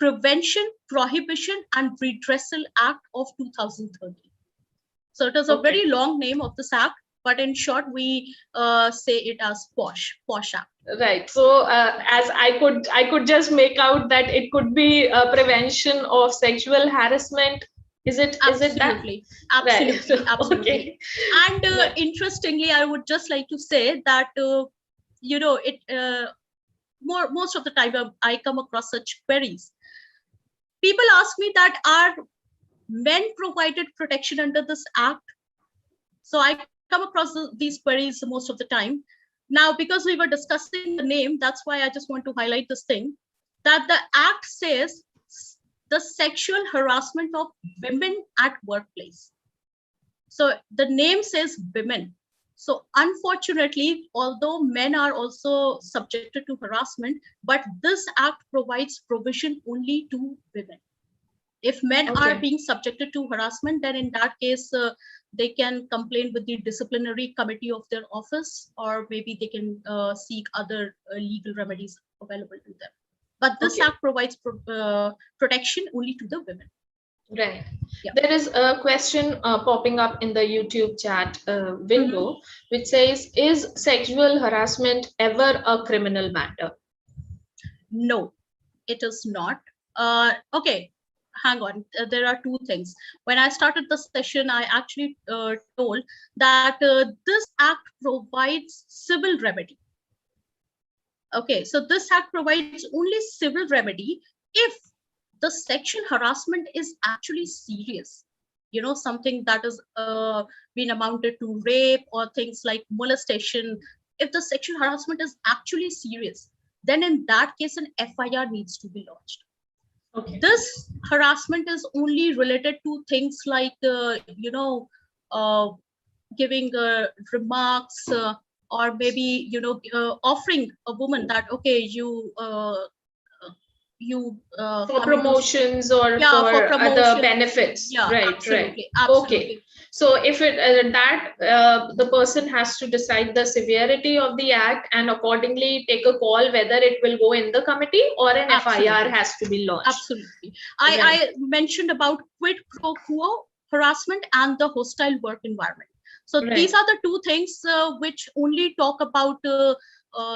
Prevention, Prohibition and Redressal Act of 2013. So it is a very long name of this act, but in short, we say it as Posh Act. Right. So as I could just make out that it could be a prevention of sexual harassment. Is it that? Absolutely. Okay. And interestingly, I would just like to say that most of the time I come across such queries. People ask me that are men provided protection under this act? So I come across these queries most of the time. Now, because we were discussing the name, that's why I just want to highlight this thing, that the act says the sexual harassment of women at workplace. So the name says women. So unfortunately, although men are also subjected to harassment, but this act provides provision only to women. If men are being subjected to harassment, then in that case, they can complain with the disciplinary committee of their office, or maybe they can seek other legal remedies available to them. But this act provides protection only to the women. Right. Yeah. There is a question popping up in the YouTube chat window, which says, is sexual harassment ever a criminal matter? No, it is not. Okay. Hang on, there are two things. When I started the session, I actually told that this act provides civil remedy. Okay, so this act provides only civil remedy if the sexual harassment is actually serious. Something that is been amounted to rape or things like molestation. If the sexual harassment is actually serious, then in that case, an FIR needs to be lodged. This harassment is only related to things like, giving remarks or maybe, offering a woman that, okay, you you for come into, promotions or yeah, for for other promotion. benefits. Yeah, Right, right. absolutely, Okay. absolutely. So if it that the person has to decide the severity of the act and accordingly take a call whether it will go in the committee or an FIR Absolutely. has to be launched. Absolutely. Right. I mentioned about quid pro quo harassment and the hostile work environment. So these Right. are the two things which only talk about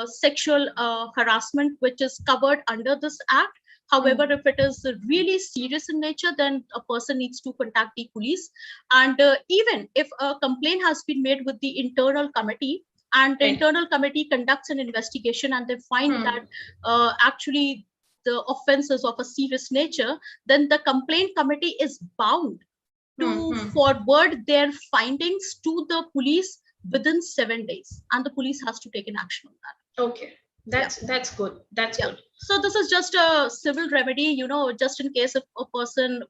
sexual harassment, which is covered under this act. However, if it is really serious in nature, then a person needs to contact the police. And even if a complaint has been made with the internal committee, and the Right. internal committee conducts an investigation and they find that actually the offenses of a serious nature, then the complaint committee is bound to forward their findings to the police within 7 days, and the police has to take an action on that. Okay. That's good. That's Yeah. good. So this is just a civil remedy, just in case if a person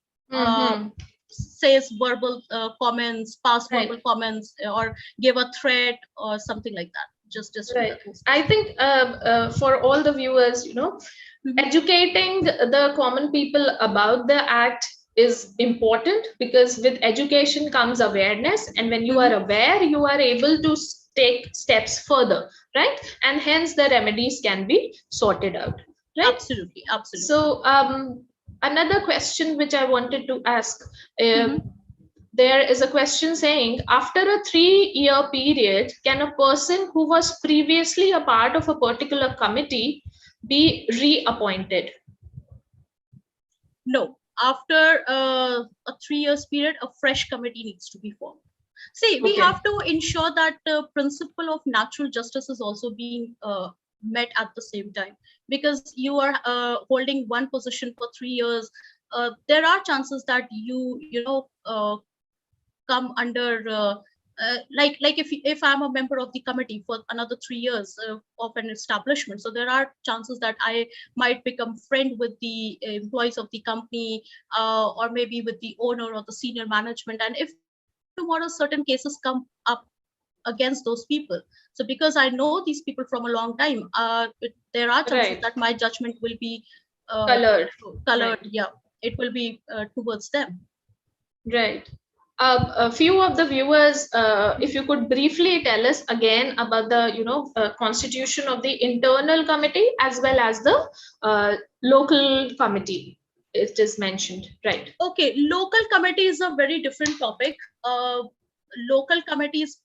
says verbal comments, past verbal Right. comments, or give a threat or something like that. Just Right. those I things. think for all the viewers, educating the common people about the act is important because with education comes awareness, and when you are aware, you are able to take steps further, right? And hence the remedies can be sorted out, right? Absolutely, absolutely. So another question which I wanted to ask. Mm-hmm. There is a question saying, after a 3-year period, can a person who was previously a part of a particular committee be reappointed? No, after a 3 years period, a fresh committee needs to be formed. See, we Okay. have to ensure that the principle of natural justice is also being met at the same time, because you are holding one position for 3 years. There are chances that come under like if I'm a member of the committee for another 3 years of an establishment, so there are chances that I might become friend with the employees of the company, or maybe with the owner or the senior management. And if tomorrow certain cases come up against those people, so because I know these people from a long time, there are chances Right. that my judgment will be uh, Colored. colored. Right. Yeah, it will be towards them. Right. A few of the viewers, if you could briefly tell us again about the, constitution of the internal committee as well as the local committee. It is mentioned, right? Okay, local committee is a very different topic. Local committee is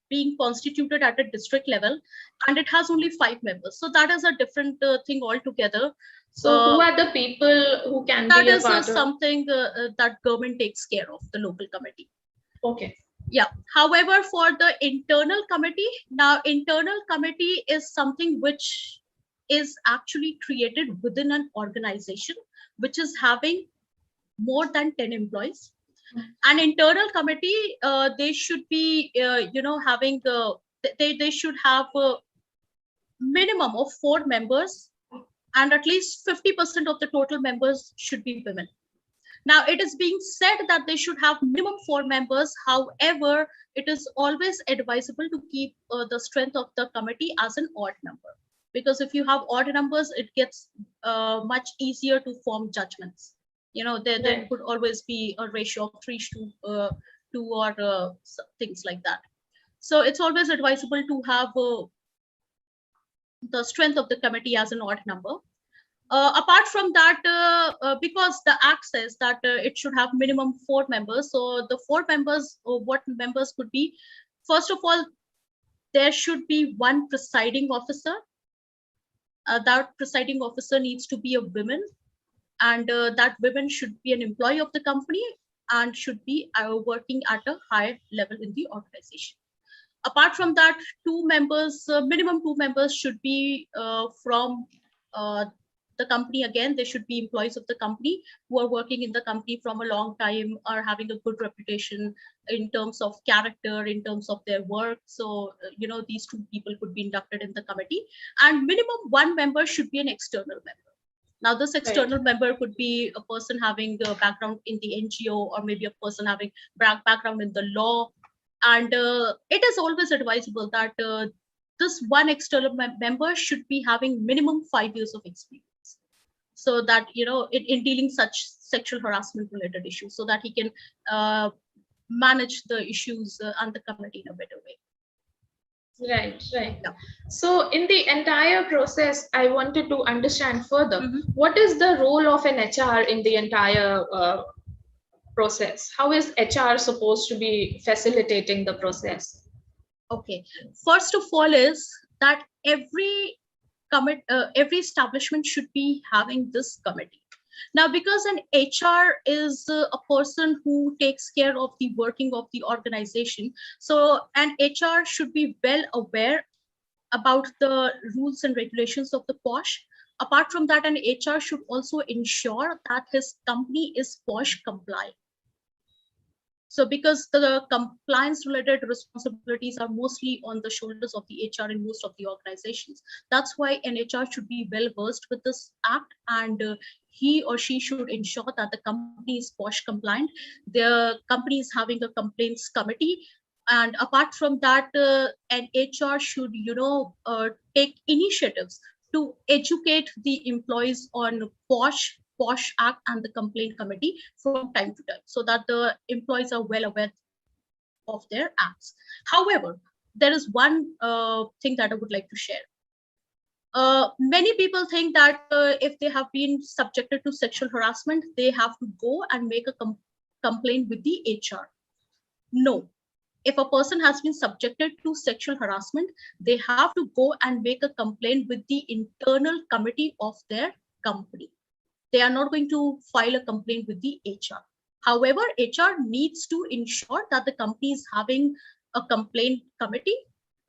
being constituted at a district level, and it has only 5 members. So that is a different thing altogether. So, who are the people who can That be a is part of? something that government takes care of, the local committee. Okay. Yeah. However, for the internal committee, now internal committee is something which is actually created within an organization which is having more than 10 employees. An internal committee, they should be having they should have a minimum of 4 members, and at least 50% of the total members should be women. Now it is being said that they should have minimum 4 members. However, it is always advisable to keep the strength of the committee as an odd number, because if you have odd numbers, it gets much easier to form judgments. There Right. could always be a ratio of 3:2 or things like that. So it's always advisable to have the strength of the committee as an odd number. Apart from that, because the act says that it should have minimum 4 members, so the 4 members, what members could be? First of all, there should be one presiding officer. That presiding officer needs to be a woman, and that woman should be an employee of the company and should be working at a higher level in the organization. Apart from that, 2 members, minimum 2 members should be from uh, the company. Again, they should be employees of the company who are working in the company from a long time, are having a good reputation in terms of character, in terms of their work. So these 2 people could be inducted in the committee, and minimum 1 member should be an external member. Now this Right. external member could be a person having a background in the NGO, or maybe a person having background in the law. And it is always advisable that this one external member should be having minimum 5 years of experience. so that, in dealing such sexual harassment related issues, so that he can manage the issues and the committee in a better way. Right, right. Yeah. So in the entire process, I wanted to understand further, Mm-hmm. what is the role of an HR in the entire process? How is HR supposed to be facilitating the process? Okay. First of all is that every establishment should be having this committee. Now, because an HR is a person who takes care of the working of the organization, so an HR should be well aware about the rules and regulations of the Posh. Apart from that, an HR should also ensure that his company is Posh compliant. So because the compliance related responsibilities are mostly on the shoulders of the HR in most of the organizations. That's why an HR should be well versed with this act, and he or she should ensure that the company is Posh compliant. The company is having a complaints committee. And apart from that, an HR should, take initiatives to educate the employees on Posh Act and the complaint committee from time to time, so that the employees are well aware of their acts. However, there is one thing that I would like to share. Many people think that if they have been subjected to sexual harassment, they have to go and make a complaint with the HR. No. If a person has been subjected to sexual harassment, they have to go and make a complaint with the internal committee of their company. They are not going to file a complaint with the HR. However, HR needs to ensure that the company is having a complaint committee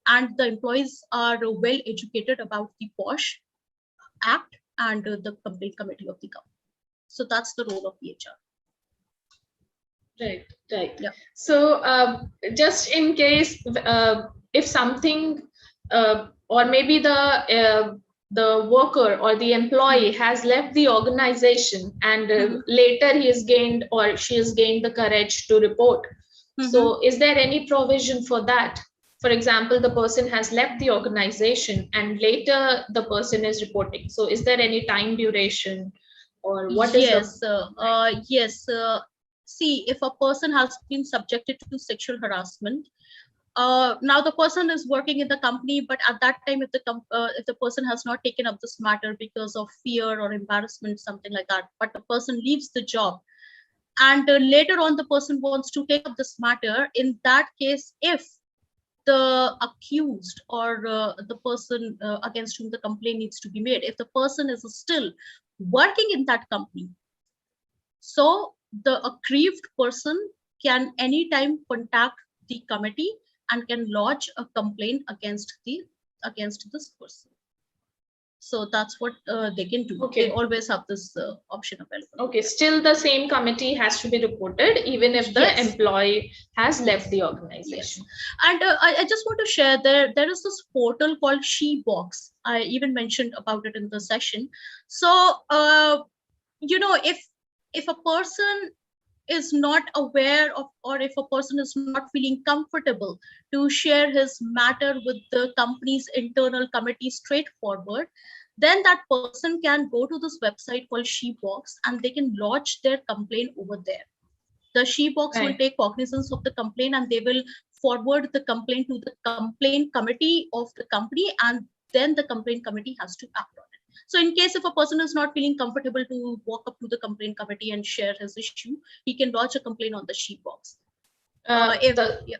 and the employees are well educated about the Posh Act and the complaint committee of the company. So that's the role of the HR. Right, right. Yeah. So just in case if something or maybe the worker or the employee has left the organization and later he has gained or she has gained the courage to report. So is there any provision for that? For example, the person has left the organization and later the person is reporting. So is there any time duration or what is the... Yes. See, if a person has been subjected to sexual harassment, now the person is working in the company, but at that time, if the person has not taken up this matter because of fear or embarrassment, something like that, but the person leaves the job, and later on the person wants to take up this matter, in that case, if the accused or the person against whom the complaint needs to be made, if the person is still working in that company, so the aggrieved person can anytime contact the committee and can lodge a complaint against this person. So that's what they can do. Okay. They always have this option available. Okay, still the same committee has to be reported even if the employee has left the organization. And I just want to share, there is this portal called SheBox. I even mentioned about it in the session. So if a person is not aware of, or if a person is not feeling comfortable to share his matter with the company's internal committee straightforward, then that person can go to this website called SheBox and they can lodge their complaint over there. The SheBox will take cognizance of the complaint and they will forward the complaint to the complaint committee of the company, and then the complaint committee has to act on it. So in case if a person is not feeling comfortable to walk up to the complaint committee and share his issue, he can lodge a complaint on the SheBox.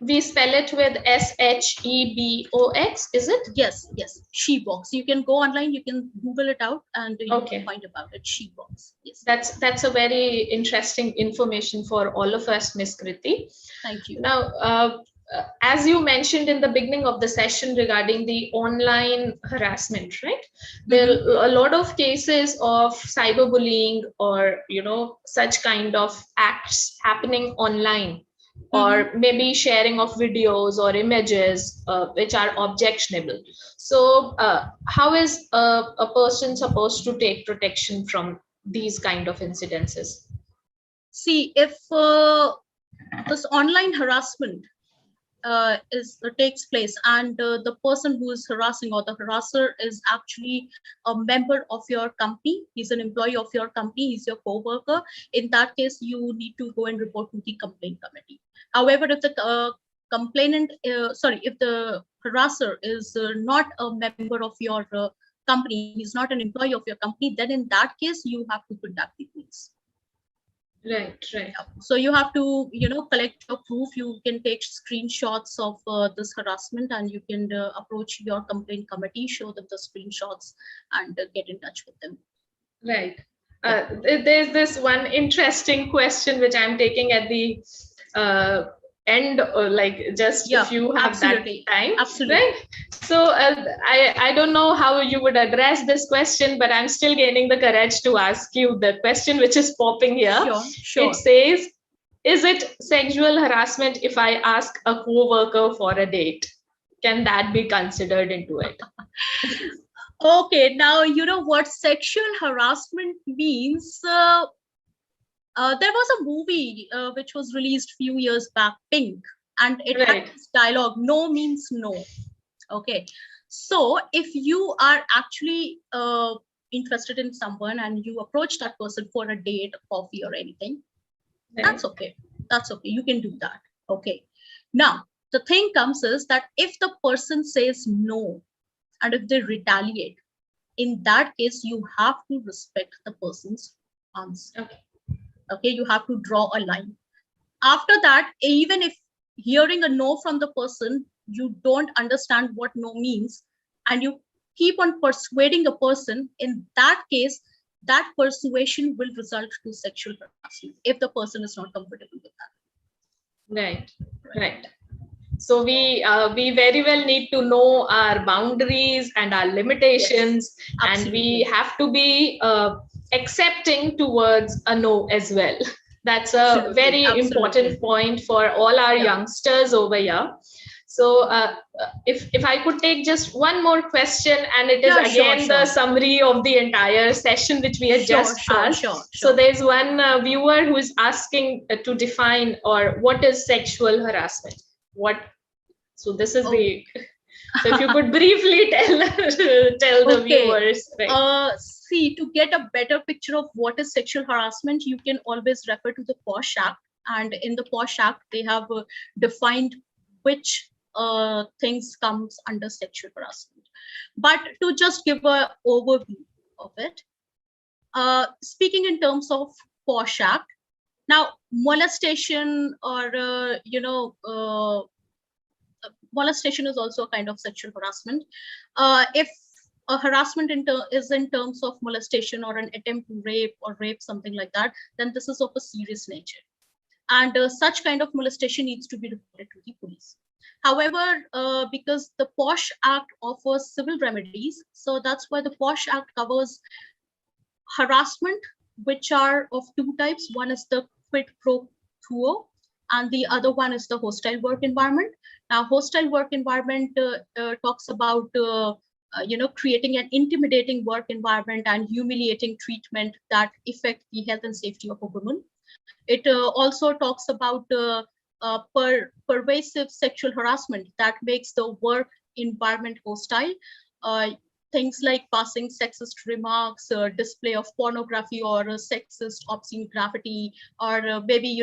We spell it with SHEBOX, is it? Yes, SheBox. You can go online, you can Google it out, and you can find about it. SheBox. Yes. That's a very interesting information for all of us, Ms. Kriti. Thank you. Now, as you mentioned in the beginning of the session regarding the online harassment, right? There are a lot of cases of cyberbullying or, such kind of acts happening online, or maybe sharing of videos or images which are objectionable. So how is a person supposed to take protection from these kind of incidences? See, if this online harassment takes place, and the person who is harassing or the harasser is actually a member of your company, he's an employee of your company, he's your co-worker, in that case you need to go and report to the complaint committee. However, if the if the harasser is not a member of your company, he's not an employee of your company, then in that case you have to contact the police. Right. So you have to, collect your proof. You can take screenshots of this harassment, and you can approach your complaint committee, show them the screenshots, and get in touch with them. Right. There's this one interesting question which I'm taking at the end, if you have absolutely. that time. Absolutely. Right. So I don't know how you would address this question, but I'm still gaining the courage to ask you the question which is popping here. Sure. It says, is it sexual harassment if I ask a co-worker for a date? Can that be considered into it? Okay, now you know what sexual harassment means. There was a movie which was released a few years back, Pink, and it had this dialogue, no means no. Okay, so if you are actually interested in someone and you approach that person for a date, coffee or anything, that's okay. That's okay. You can do that. Okay. Now, the thing comes is that if the person says no, and if they retaliate, in that case, you have to respect the person's answer. Okay, you have to draw a line. After that, even if hearing a no from the person, you don't understand what no means, and you keep on persuading a person, in that case, that persuasion will result to sexual harassment if the person is not comfortable with that. Right. So we very well need to know our boundaries and our limitations, and we have to be accepting towards a no as well. That's a very important point for all our youngsters over here. So if I could take just one more question, and it is again the summary of the entire session which we had just asked. So there's one viewer who is asking to define what is sexual harassment. So this is the, so if you could briefly tell the viewers. See, to get a better picture of what is sexual harassment, you can always refer to the Posh Act, and in the Posh Act they have defined which things comes under sexual harassment. But to just give an overview of it, speaking in terms of Posh Act, now molestation or molestation is also a kind of sexual harassment. If a harassment is in terms of molestation or an attempt to rape or rape, something like that, then this is of a serious nature. And such kind of molestation needs to be reported to the police. However, because the Posh Act offers civil remedies, so that's why the Posh Act covers harassment, which are of two types. One is the quid pro quo, and the other one is the hostile work environment. Now, hostile work environment talks about creating an intimidating work environment and humiliating treatment that affect the health and safety of a woman. It also talks about pervasive sexual harassment that makes the work environment hostile. Things like passing sexist remarks, display of pornography or sexist obscene graffiti, or maybe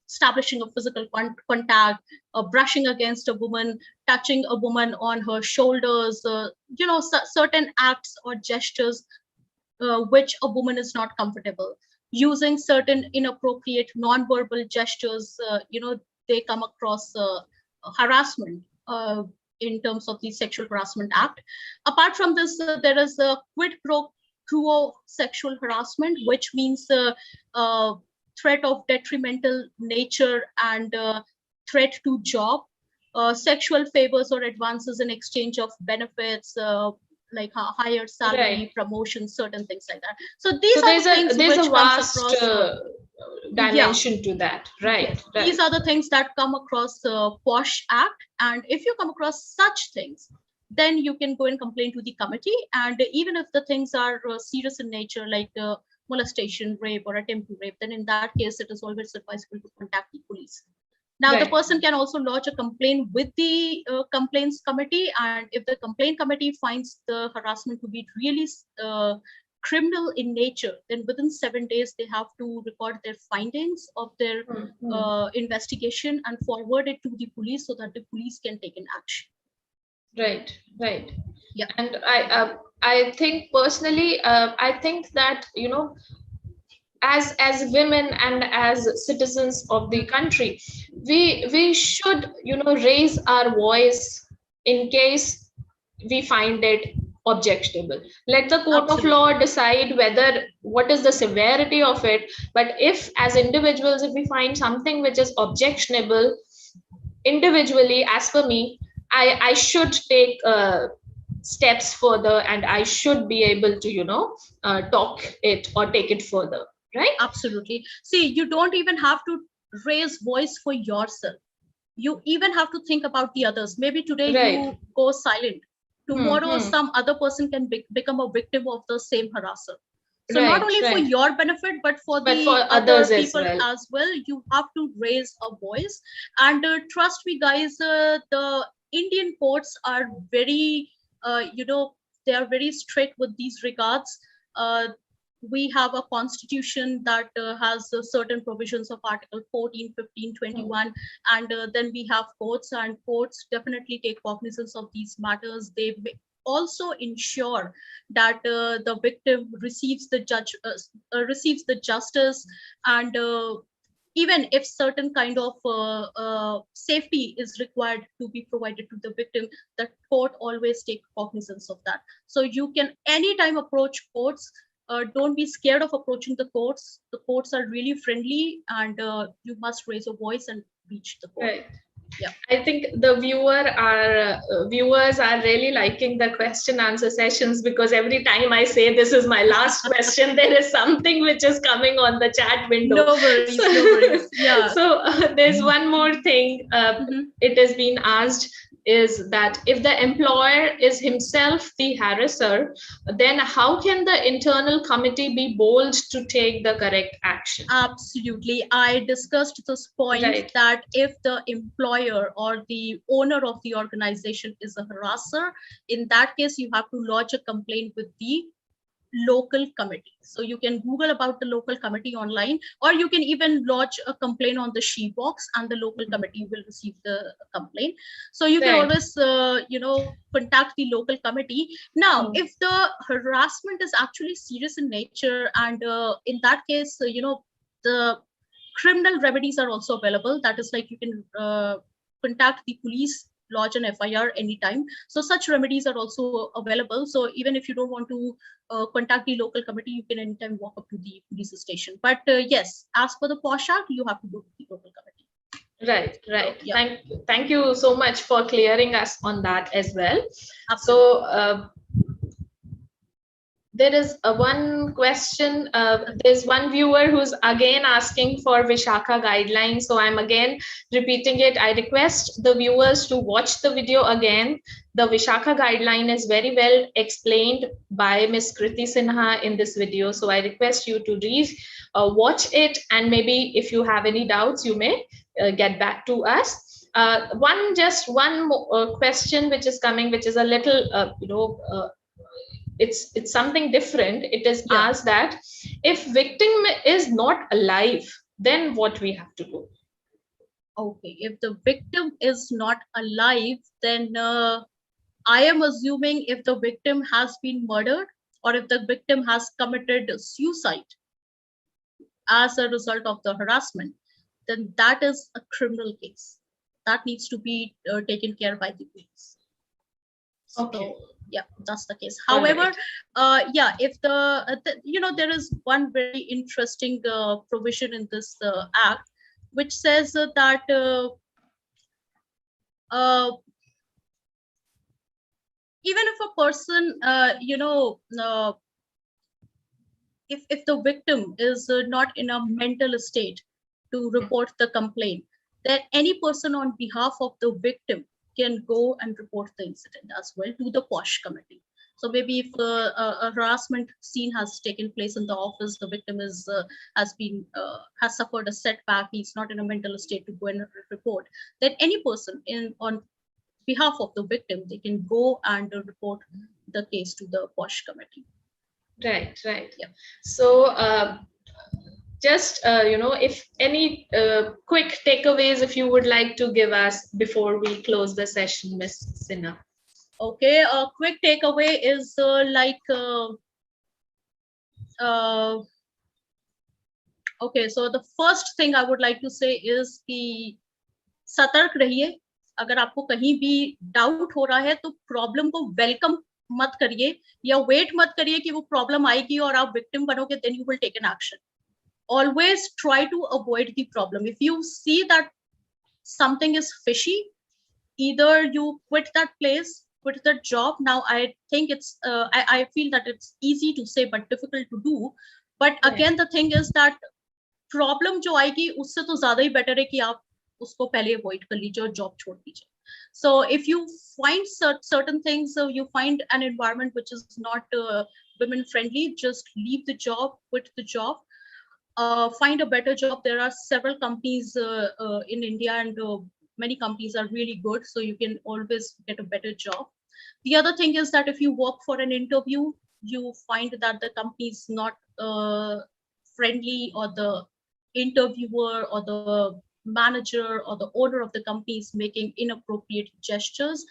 establishing a physical contact, brushing against a woman, touching a woman on her shoulders, certain acts or gestures which a woman is not comfortable. Using certain inappropriate non-verbal gestures, they come across harassment in terms of the Sexual Harassment Act. Apart from this, there is a quid pro quo sexual harassment, which means threat of detrimental nature and threat to job, sexual favors or advances in exchange of benefits, like higher salary, promotion, certain things like that. So these are the things which comes across dimension to that, right? Yes. These are the things that come across Posh Act, and if you come across such things, then you can go and complain to the committee. And even if the things are serious in nature, like molestation, rape, or attempt to rape, then in that case, it is always advisable to contact the police. Now, the Right. person can also lodge a complaint with the complaints committee. And if the complaint committee finds the harassment to be really criminal in nature, then within 7 days, they have to record their findings of their investigation and forward it to the police so that the police can take an action. Right, right. Yeah. And I think personally, I think that, you know, as women and as citizens of the country, we should, you know, raise our voice in case we find it objectionable. Let the court of law decide whether what is the severity of it. But if as individuals, if we find something which is objectionable individually, as for me, I should take steps further, and I should be able to, you know, talk it or take it further. Right? Absolutely. See, you don't even have to raise voice for yourself. You even have to think about the others. Maybe today you go silent. Tomorrow, some other person can become a victim of the same harasser. So not only for your benefit, but for the other people as well, you have to raise a voice. And trust me, guys, the Indian courts are very, they are very strict with these regards. We have a constitution that has certain provisions of article 14, 15, 21, and then we have courts, and courts definitely take cognizance of these matters. They also ensure that the victim receives the justice, and even if certain kind of safety is required to be provided to the victim, the court always take cognizance of that. So you can anytime approach courts. Don't be scared of approaching the courts. The courts are really friendly, and you must raise a voice and reach the court. Right. Yeah. I think the viewers are really liking the question answer sessions, because every time I say this is my last question, there is something which is coming on the chat window. No worries, no worries. Yeah. So there's one more thing. It has been asked, is that if the employer is himself the harasser, then how can the internal committee be bold to take the correct action? Absolutely. I discussed this point that if the employer or the owner of the organization is a harasser, in that case, you have to lodge a complaint with the local committee. So you can Google about the local committee online, or you can even lodge a complaint on the she box, and the local committee will receive the complaint. So you can always contact the local committee. Now if the harassment is actually serious in nature, and in that case the criminal remedies are also available. That is, like, you can contact the police, lodge an FIR anytime. So such remedies are also available. So even if you don't want to contact the local committee, you can anytime walk up to the police station. But yes, as per the Posh Act, you have to go to the local committee. Right, right. So, yeah. Thank you so much for clearing us on that as well. Absolutely. So there is one question. There's one viewer who's again asking for Vishakha Guidelines. So I'm again repeating it. I request the viewers to watch the video again. The Vishakha Guideline is very well explained by Ms. Kriti Sinha in this video. So I request you to watch it, and maybe if you have any doubts, you may get back to us. One more question which is coming, which is a little, it's something different. It is asked that if victim is not alive, then what we have to do? Okay, if the victim is not alive, then I am assuming if the victim has been murdered, or if the victim has committed suicide as a result of the harassment, then that is a criminal case. That needs to be taken care by the police. Okay. So, yeah, that's the case. However, if there is one very interesting provision in this act, which says that even if a person, if the victim is not in a mental state to report the complaint, then any person on behalf of the victim can go and report the incident as well to the Posh committee. So maybe if a harassment scene has taken place in the office, the victim has suffered a setback, he's not in a mental state to go and report, then any person on behalf of the victim, they can go and report the case to the Posh committee. Right. Yeah. So just if any quick takeaways if you would like to give us before we close the session, Ms. Sinha. Okay, a quick takeaway is okay, so the first thing I would like to say is कि सतर्क रहिए. अगर आपको कहीं भी doubt हो रहा है तो प्रॉब्लम को वेलकम मत करिए या वेट मत करिए कि वो प्रॉब्लम आएगी और आप विक्टिम बनोगे, then you will take an action. Always try to avoid the problem. If you see that something is fishy, either you quit that place, quit that job. Now I think it's I feel that it's easy to say but difficult to do. But again, the thing is that problem जो आएगी उससे तो ज्यादा ही better है कि आप उसको पहले अवॉइड कर लीजिए और जॉब छोड़ दीजिए. So if you find certain things, so you find an environment which is not women friendly, just leave the job, quit the job, find a better job. There are several companies in India, and many companies are really good, so you can always get a better job. The other thing is that if you work for an interview, you find that the company is not friendly, or the interviewer or the manager or the owner of the company is making inappropriate gestures,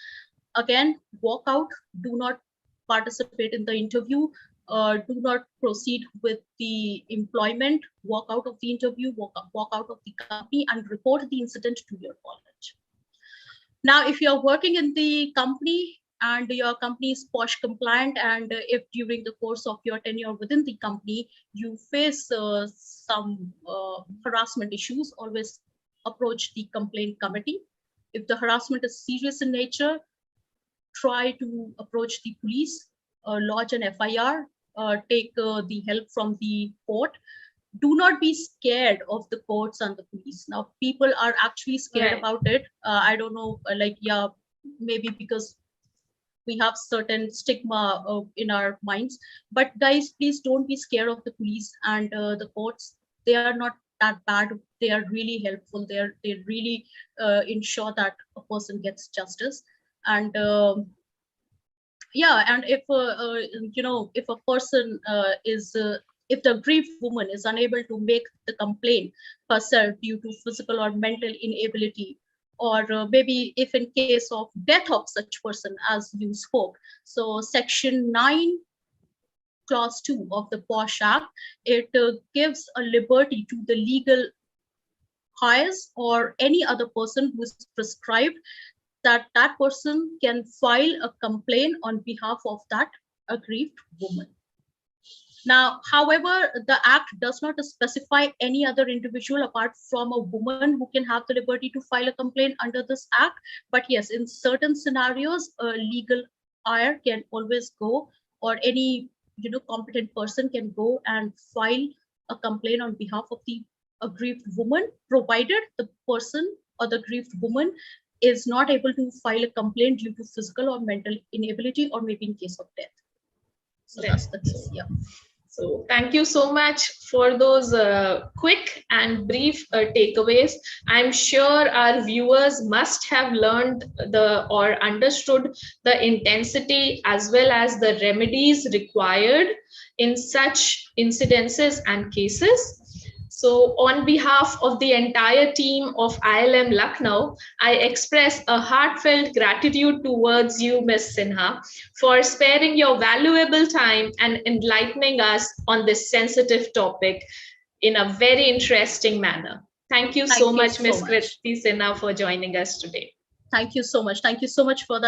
again, walk out. Do not participate in the interview. Do not proceed with the employment. Walk out of the interview, walk out of the company, and report the incident to your college. Now, if you're working in the company and your company is Posh compliant, and if during the course of your tenure within the company you face some harassment issues, always approach the complaint committee. If the harassment is serious in nature, try to approach the police, lodge an FIR, take the help from the court. Do not be scared of the courts and the police. Now, people are actually scared about it. I don't know, maybe because we have certain stigma in our minds. But guys, please don't be scared of the police and the courts. They are not that bad. They are really helpful. They really ensure that a person gets justice. And and if if a person if the aggrieved woman is unable to make the complaint herself due to physical or mental inability, or maybe if in case of death of such person, as you spoke, so Section 9 Clause 2 of the Posh Act, it gives a liberty to the legal heirs or any other person who is prescribed, that that person can file a complaint on behalf of that aggrieved woman. Now, however, the Act does not specify any other individual apart from a woman who can have the liberty to file a complaint under this Act. But yes, in certain scenarios, a legal heir can always go, or any competent person can go and file a complaint on behalf of the aggrieved woman, provided the person or the aggrieved woman is not able to file a complaint due to physical or mental inability, or maybe in case of death. So that's the case. Yeah. So thank you so much for those quick and brief takeaways. I'm sure our viewers must have learned or understood the intensity as well as the remedies required in such incidences and cases. So on behalf of the entire team of IILM Lucknow, I express a heartfelt gratitude towards you, Ms. Sinha, for sparing your valuable time and enlightening us on this sensitive topic in a very interesting manner. Thank you so much, Ms. Kriti Sinha, for joining us today. Thank you so much. Thank you so much for that